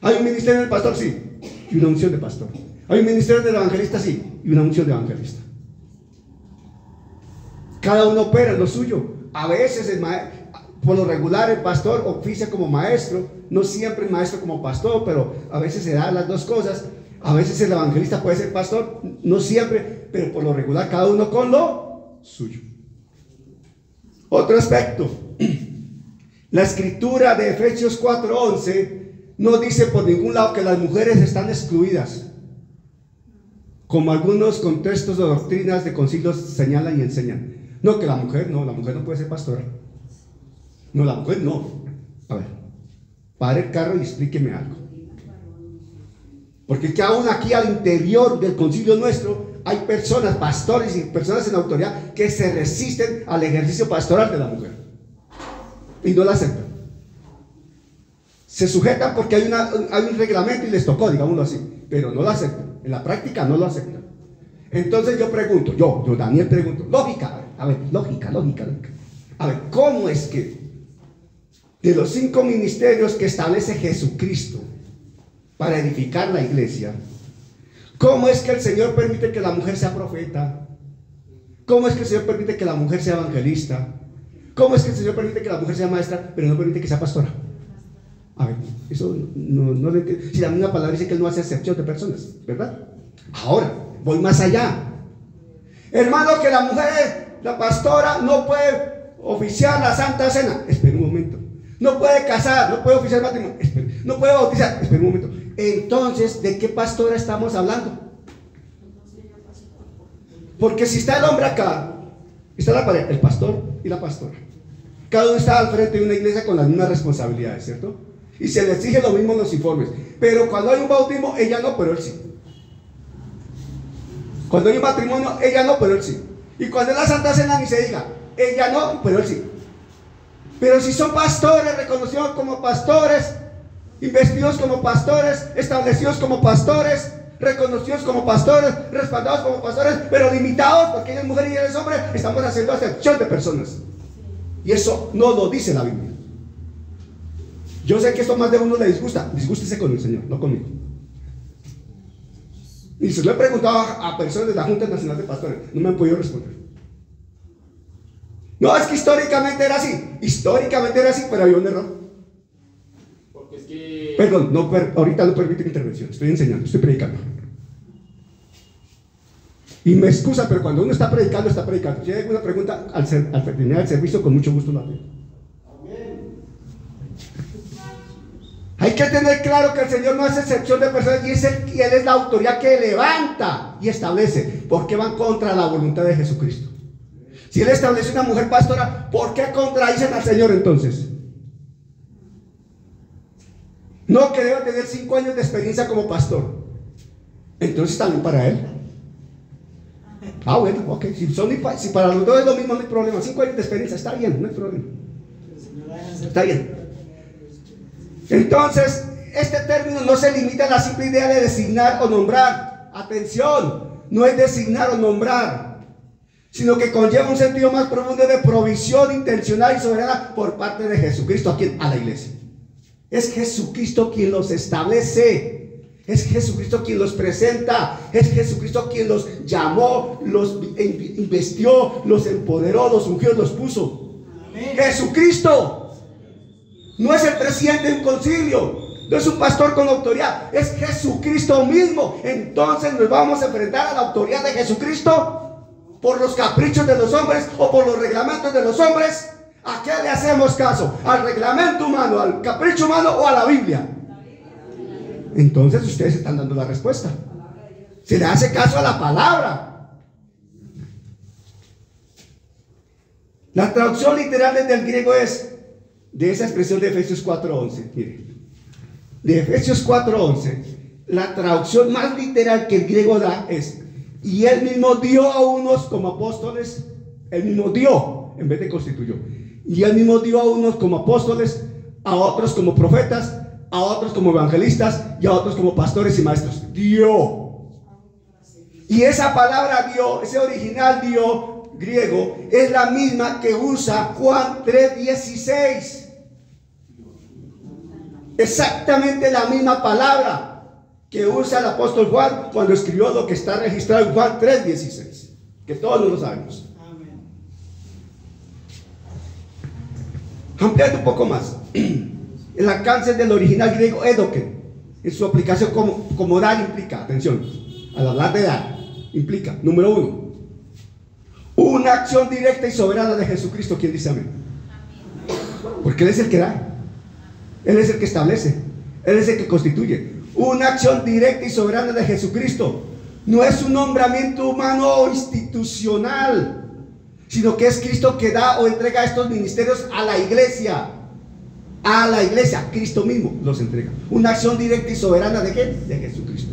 Hay un ministerio en el pastor, sí, y una unción de pastor. Hay un ministerio del evangelista, sí, y una unción de evangelista. Cada uno opera en lo suyo. A veces por lo regular el pastor oficia como maestro, no siempre el maestro como pastor, pero a veces se dan las dos cosas. A veces el evangelista puede ser pastor, no siempre, pero por lo regular cada uno con lo suyo. Otro aspecto, la escritura de Efesios 4:11 no dice por ningún lado que las mujeres están excluidas, como algunos contextos o doctrinas de concilios señalan y enseñan. No, que la mujer no puede ser pastora. No, la mujer no. A ver, pare el carro y explíqueme algo. Porque que aún aquí al interior del concilio nuestro hay personas, pastores y personas en autoridad que se resisten al ejercicio pastoral de la mujer y no la aceptan. Se sujetan porque hay un reglamento y les tocó, digámoslo así, pero no lo aceptan. En la práctica no lo aceptan. Entonces yo pregunto, yo Daniel pregunto, lógica. A ver, lógica. A ver, ¿cómo es que de los 5 ministerios que establece Jesucristo para edificar la iglesia, cómo es que el Señor permite que la mujer sea profeta? ¿Cómo es que el Señor permite que la mujer sea evangelista? ¿Cómo es que el Señor permite que la mujer sea maestra, pero no permite que sea pastora? A ver, eso no lo entiendo. Si la misma palabra dice que Él no hace excepción de personas, ¿verdad? Ahora, voy más allá. Hermano, que la mujer, la pastora, no puede oficiar la Santa Cena. Espera un momento. No puede casar, no puede oficiar matrimonio. Espera. No puede bautizar. Espera un momento. Entonces, ¿de qué pastora estamos hablando? Porque si está el hombre acá, está la pareja, el pastor y la pastora. Cada uno está al frente de una iglesia con las mismas responsabilidades, ¿cierto? Y se le exige lo mismo en los informes. Pero cuando hay un bautismo, ella no, pero él sí. Cuando hay un matrimonio, ella no, pero él sí. Y cuando es la Santa Cena, ni se diga, ella no, pero él sí. Pero si son pastores, reconocidos como pastores, investidos como pastores, establecidos como pastores, reconocidos como pastores, respaldados como pastores, pero limitados porque ella es mujer y él es hombre, estamos haciendo acepción de personas. Y eso no lo dice la Biblia. Yo sé que esto más de uno le disgusta. Disgústese con el Señor, no conmigo. Y se lo he preguntado a personas de la Junta Nacional de Pastores, no me han podido responder. No, es que históricamente era así, pero había un error. Porque es que... Perdón, ahorita no permiten intervención, estoy enseñando, estoy predicando. Y me excusa, pero cuando uno está predicando, está predicando. Si hay alguna pregunta al terminar el servicio, con mucho gusto lo haré. Hay que tener claro que el Señor no hace excepción de personas y Él es la autoridad que levanta y establece. ¿Por qué van contra la voluntad de Jesucristo? Si Él establece una mujer pastora, ¿por qué contradicen al Señor entonces? No, que debe tener 5 años de experiencia como pastor. Entonces también para Él. Ah, bueno, ok. Si para los dos es lo mismo, no hay problema. 5 años de experiencia, está bien, no hay problema. Está bien. Entonces, este término no se limita a la simple idea de designar o nombrar. Atención, no es designar o nombrar, sino que conlleva un sentido más profundo de provisión intencional y soberana por parte de Jesucristo. ¿A quién? A la iglesia. Es Jesucristo quien los establece, es Jesucristo quien los presenta, es Jesucristo quien los llamó, los investió, los empoderó, los ungió, los puso. Amén. Jesucristo. No es el presidente de un concilio, no es un pastor con autoridad, es Jesucristo mismo. Entonces nos vamos a enfrentar a la autoridad de Jesucristo por los caprichos de los hombres o por los reglamentos de los hombres. ¿A qué le hacemos caso? ¿Al reglamento humano, al capricho humano o a la Biblia? Entonces ustedes están dando la respuesta. Se le hace caso a la palabra. La traducción literal desde el griego es de esa expresión de Efesios 4:11. Mire, de Efesios 4:11, la traducción más literal que el griego da es: y Él mismo dio a unos como apóstoles, Él mismo dio, en vez de constituyó, y Él mismo dio a unos como apóstoles, a otros como profetas, a otros como evangelistas y a otros como pastores y maestros. Dio. Y esa palabra dio, ese original dio griego, es la misma que usa Juan 3:16. Exactamente la misma palabra que usa el apóstol Juan cuando escribió lo que está registrado en Juan 3:16, que todos lo sabemos. Ampliando un poco más, el alcance del original griego edoken, en su aplicación como dar implica, atención, al hablar de dar, implica, número 1, una acción directa y soberana de Jesucristo. ¿Quién dice amén? Porque Él es el que da, Él es el que establece, Él es el que constituye. Una acción directa y soberana de Jesucristo. No es un nombramiento humano o institucional, sino que es Cristo que da o entrega estos ministerios a la iglesia. A la iglesia, Cristo mismo los entrega. Una acción directa y soberana ¿de qué? De Jesucristo.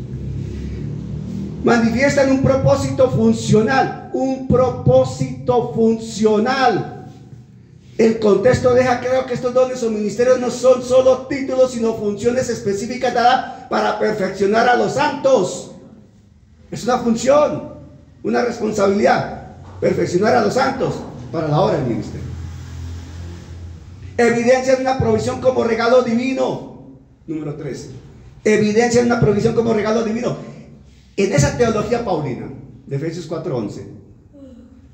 Manifiestan un propósito funcional. Un propósito funcional. El contexto deja claro que estos dones o ministerios no son solo títulos, sino funciones específicas dadas para perfeccionar a los santos. Es una función, una responsabilidad. Perfeccionar a los santos para la obra del ministerio. Evidencia una provisión como regalo divino. Número 13. Evidencia una provisión como regalo divino. En esa teología paulina de Efesios 4:11,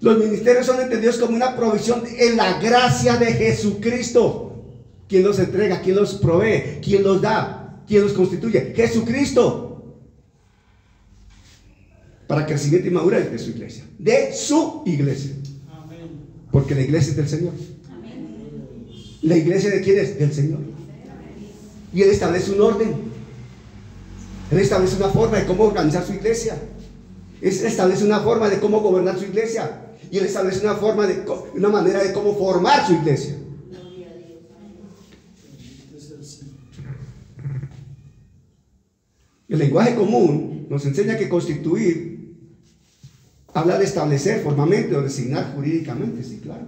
los ministerios son entendidos como una provisión en la gracia de Jesucristo. ¿Quién los entrega? ¿Quién los provee? ¿Quién los da? ¿Quién los constituye? Jesucristo. Para crecimiento y madurez de su iglesia. De su iglesia. Porque la iglesia es del Señor. ¿La iglesia de quién es? Del Señor. Y Él establece un orden. Él establece una forma de cómo organizar su iglesia. Él establece una forma de cómo gobernar su iglesia. Y Él establece una manera de cómo formar su iglesia. El lenguaje común nos enseña que constituir habla de establecer formalmente o designar jurídicamente, sí, claro.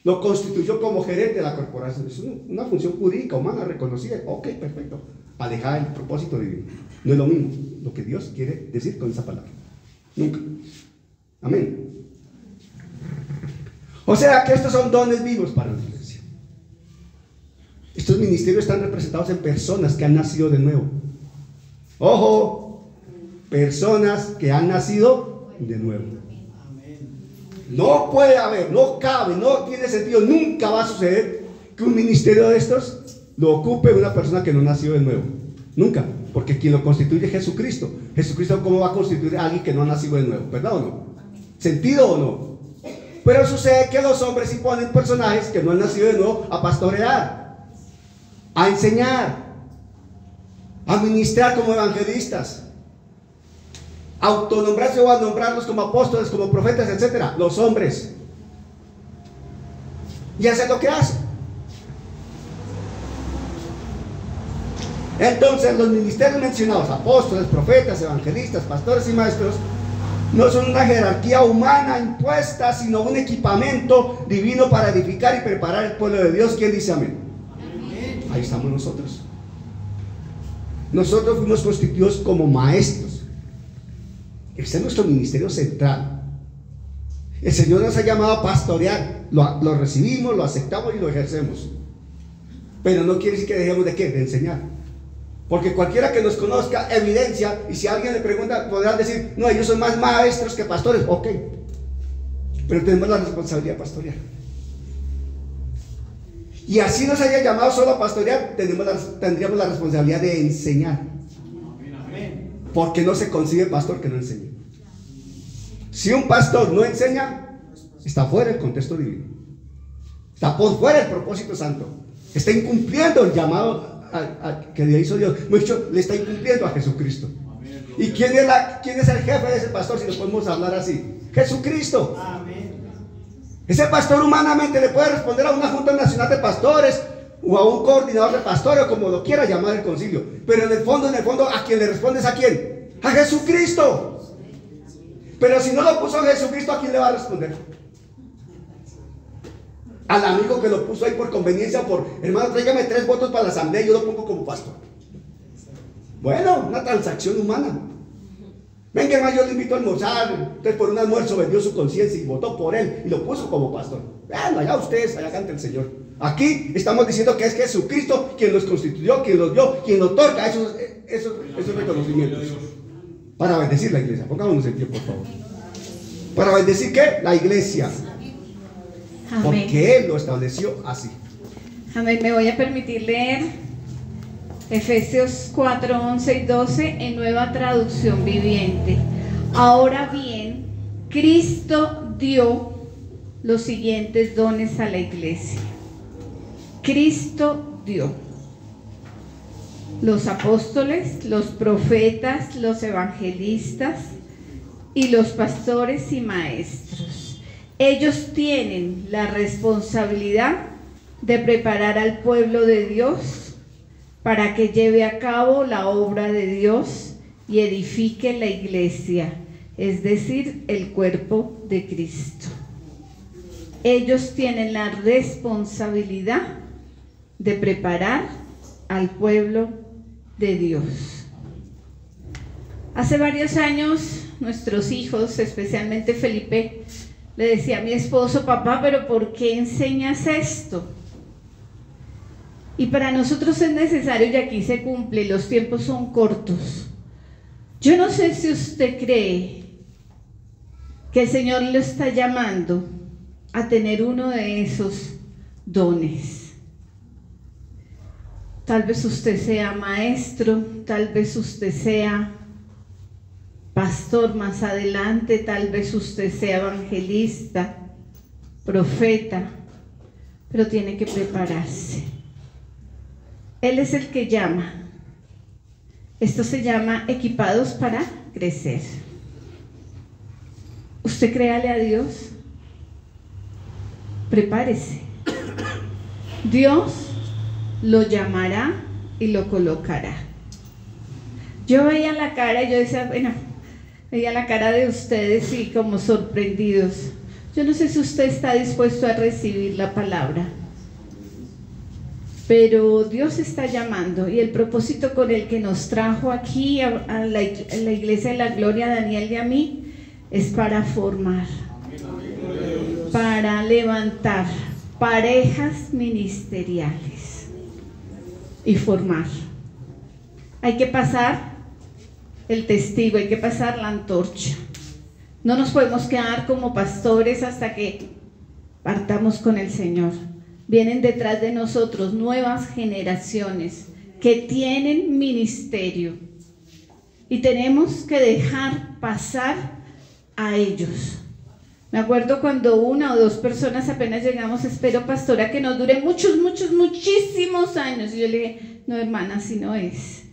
Lo constituyó como gerente de la corporación. Es una función jurídica humana reconocida. Ok, perfecto. Alejar el propósito divino. No es lo mismo lo que Dios quiere decir con esa palabra. Nunca. Amén. O sea que estos son dones vivos para la iglesia. Estos ministerios están representados en personas que han nacido de nuevo. Ojo, personas que han nacido de nuevo. No puede haber, no cabe, no tiene sentido, nunca va a suceder que un ministerio de estos lo ocupe una persona que no nació de nuevo. Nunca, porque quien lo constituye es Jesucristo. Jesucristo, ¿cómo va a constituir a alguien que no ha nacido de nuevo? ¿Verdad o no? ¿Sentido o no? Pero sucede que los hombres imponen personajes que no han nacido de nuevo a pastorear, a enseñar, a ministrar como evangelistas, a autonombrarse o a nombrarlos como apóstoles, como profetas, etcétera. Los hombres. Y hacen lo que hacen. Entonces los ministerios mencionados, apóstoles, profetas, evangelistas, pastores y maestros, no son una jerarquía humana impuesta, sino un equipamiento divino para edificar y preparar el pueblo de Dios. ¿Quién dice amén? Amén. Ahí estamos nosotros. Nosotros fuimos constituidos como maestros. Este es nuestro ministerio central. El Señor nos ha llamado a pastorear. Lo recibimos, lo aceptamos y lo ejercemos. Pero no quiere decir que dejemos de ¿qué? De enseñar. Porque cualquiera que nos conozca evidencia, y si alguien le pregunta, podrán decir: no, ellos son más maestros que pastores. Ok, pero tenemos la responsabilidad de pastorear. Y así nos haya llamado solo a pastorear, tendríamos la responsabilidad de enseñar. Porque no se concibe pastor que no enseñe. Si un pastor no enseña, está fuera del contexto divino, está por fuera del propósito santo, está incumpliendo el llamado que le hizo Dios. Mucho le está incumpliendo a Jesucristo. ¿Y quién es el jefe de ese pastor, si lo podemos hablar así? Jesucristo. Ese pastor humanamente le puede responder a una Junta Nacional de Pastores o a un coordinador de pastores, o como lo quiera llamar el concilio, pero en el fondo, a quien le responde es ¿a quién? A Jesucristo. Pero si no lo puso Jesucristo, ¿a quién le va a responder? Al amigo que lo puso ahí por conveniencia, hermano, tráigame 3 votos para la asamblea y yo lo pongo como pastor. Bueno, una transacción humana. Venga, hermano, yo le invito a almorzar. Entonces, por un almuerzo vendió su conciencia y votó por él y lo puso como pastor. Bueno, allá ustedes, allá canta el Señor. Aquí estamos diciendo que es Jesucristo quien los constituyó, quien los dio, quien otorga esos reconocimientos. Para bendecir la iglesia. Pongámonos en pie, por favor. ¿Para bendecir qué? La iglesia. Amén. Porque Él lo estableció así. Amén. Me voy a permitir leer Efesios 4, 11 y 12 en Nueva Traducción Viviente. Ahora bien, Cristo dio los siguientes dones a la iglesia. Cristo dio: los apóstoles, los profetas, los evangelistas y los pastores y maestros. Ellos tienen la responsabilidad de preparar al pueblo de Dios para que lleve a cabo la obra de Dios y edifique la iglesia, es decir, el cuerpo de Cristo. Ellos tienen la responsabilidad de preparar al pueblo de Dios. Hace varios años, nuestros hijos, especialmente Felipe, le decía a mi esposo: papá, pero ¿por qué enseñas esto? Y para nosotros es necesario, y aquí se cumple, los tiempos son cortos. Yo no sé si usted cree que el Señor lo está llamando a tener uno de esos dones. Tal vez usted sea maestro, tal vez usted sea pastor más adelante, tal vez usted sea evangelista, profeta, pero tiene que prepararse. Él es el que llama. Esto se llama equipados para crecer. Usted créale a Dios, prepárese. Dios lo llamará y lo colocará. Yo veía la cara y yo decía, bueno, veía la cara de ustedes y como sorprendidos. Yo no sé si usted está dispuesto a recibir la palabra, pero Dios está llamando, y el propósito con el que nos trajo aquí a la Iglesia de la Gloria, a Daniel y a mí, es para formar, para levantar parejas ministeriales y formar. Hay que pasar el testigo, hay que pasar la antorcha. No nos podemos quedar como pastores hasta que partamos con el Señor. Vienen detrás de nosotros nuevas generaciones que tienen ministerio y tenemos que dejar pasar a ellos. Me acuerdo cuando 1 o 2 personas apenas llegamos, espero, pastora, que nos dure muchísimos años. Y yo le dije, no, hermana, así no es.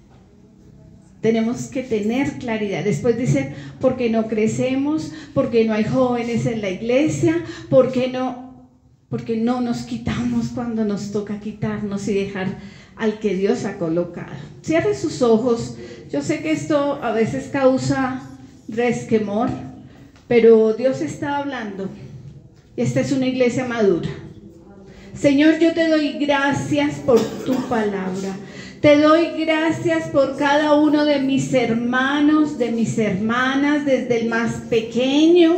Tenemos que tener claridad. Después dicen, ¿por qué no crecemos? ¿Por qué no hay jóvenes en la iglesia? ¿Por qué no? Porque no nos quitamos cuando nos toca quitarnos y dejar al que Dios ha colocado. Cierre sus ojos. Yo sé que esto a veces causa resquemor, pero Dios está hablando. Esta es una iglesia madura. Señor, yo te doy gracias por tu palabra. Te doy gracias por cada uno de mis hermanos, de mis hermanas, desde el más pequeño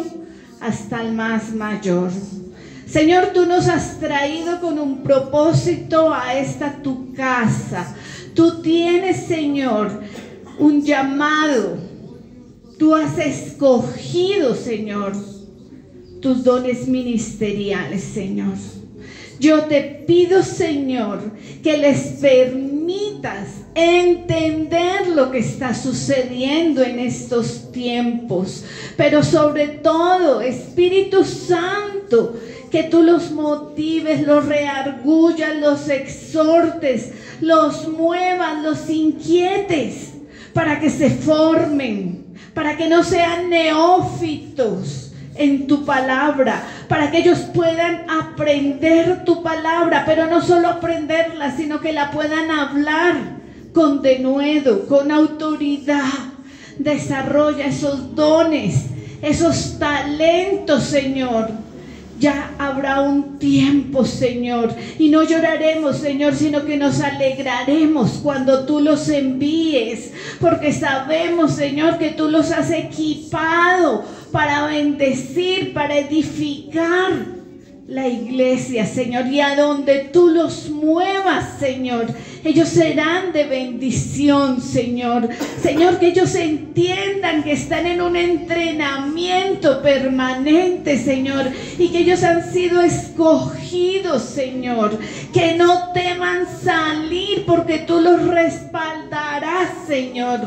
hasta el más mayor. Señor, tú nos has traído con un propósito a esta tu casa. Tú tienes, Señor, un llamado. Tú has escogido, Señor, tus dones ministeriales, Señor. Yo te pido, Señor, que les permitas entender lo que está sucediendo en estos tiempos. Pero sobre todo, Espíritu Santo, que tú los motives, los reargullas, los exhortes, los muevas, los inquietes, para que se formen, para que no sean neófitos en tu palabra, para que ellos puedan aprender tu palabra, pero no solo aprenderla, sino que la puedan hablar con denuedo, con autoridad. Desarrolla esos dones, esos talentos, Señor. Ya habrá un tiempo, Señor, y no lloraremos, Señor, sino que nos alegraremos cuando tú los envíes, porque sabemos, Señor, que tú los has equipado para bendecir, para edificar la iglesia, Señor, y a donde tú los muevas, Señor, ellos serán de bendición, Señor. Señor, que ellos entiendan que están en un entrenamiento permanente, Señor, y que ellos han sido escogidos, Señor, que no teman salir porque tú los respaldarás, Señor,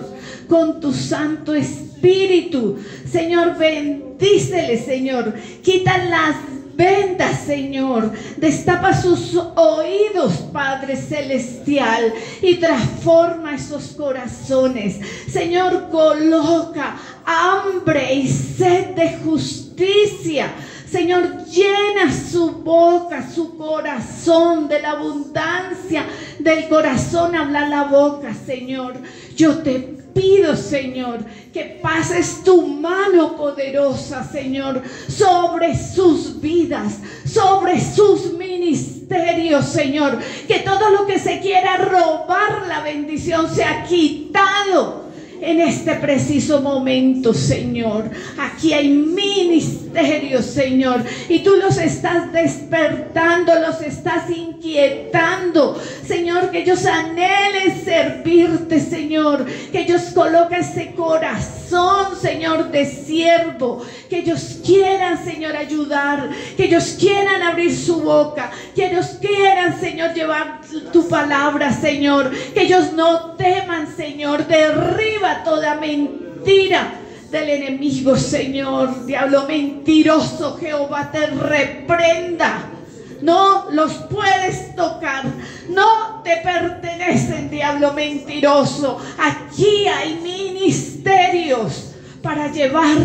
con tu Santo Espíritu. Señor, bendíceles, Señor, quita las vendas, Señor, destapa sus oídos, Padre Celestial, y transforma esos corazones. Señor, coloca hambre y sed de justicia. Señor, llena su boca, su corazón, de la abundancia del corazón habla la boca, Señor. Yo te pido, Señor, que pases tu mano poderosa, Señor, sobre sus vidas, sobre sus ministerios, Señor. Que todo lo que se quiera robar la bendición sea quitado en este preciso momento, Señor. Aquí hay ministerios, Señor, y tú los estás despertando, los estás inquietando, Señor, que ellos anhelen servirte, Señor, que ellos coloquen ese corazón, Señor, de siervo, que ellos quieran, Señor, ayudar, que ellos quieran abrir su boca, que ellos quieran, Señor, llevar tu palabra, Señor, que ellos no teman, Señor. Derriba toda mentira del enemigo, Señor. Diablo mentiroso, Jehová te reprenda. No los puedes tocar, no te pertenecen, diablo mentiroso. Aquí hay ministerios para llevar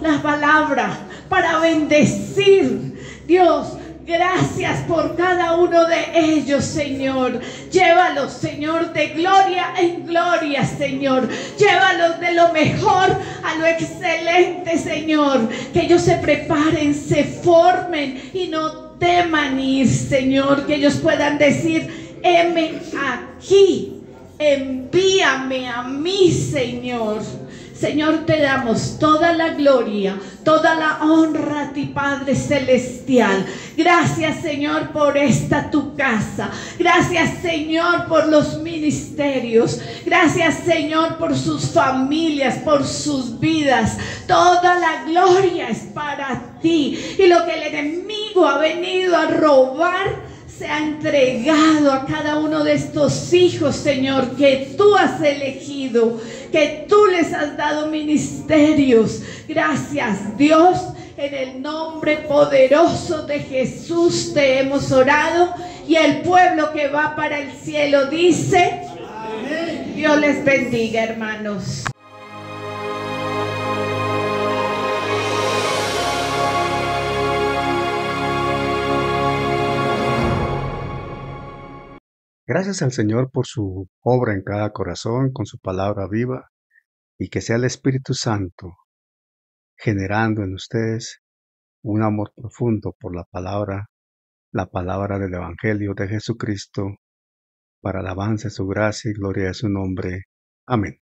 la palabra, para bendecir. Dios, gracias por cada uno de ellos, Señor. Llévalos, Señor, de gloria en gloria, Señor. Llévalos de lo mejor a lo excelente, Señor. Que ellos se preparen, se formen y no teman ir, Señor. Que ellos puedan decir: heme aquí, envíame a mí, Señor. Señor, te damos toda la gloria, toda la honra a ti, Padre Celestial. Gracias, Señor, por esta tu casa. Gracias, Señor, por los ministerios. Gracias, Señor, por sus familias, por sus vidas. Toda la gloria es para ti. Y lo que el enemigo ha venido a robar, se ha entregado a cada uno de estos hijos, Señor, que tú has elegido, que tú les has dado ministerios. Gracias, Dios. En el nombre poderoso de Jesús te hemos orado. Y el pueblo que va para el cielo dice: amén. Dios les bendiga, hermanos. Gracias al Señor por su obra en cada corazón, con su palabra viva, y que sea el Espíritu Santo generando en ustedes un amor profundo por la palabra del Evangelio de Jesucristo, para alabanza de su gracia y gloria de su nombre. Amén.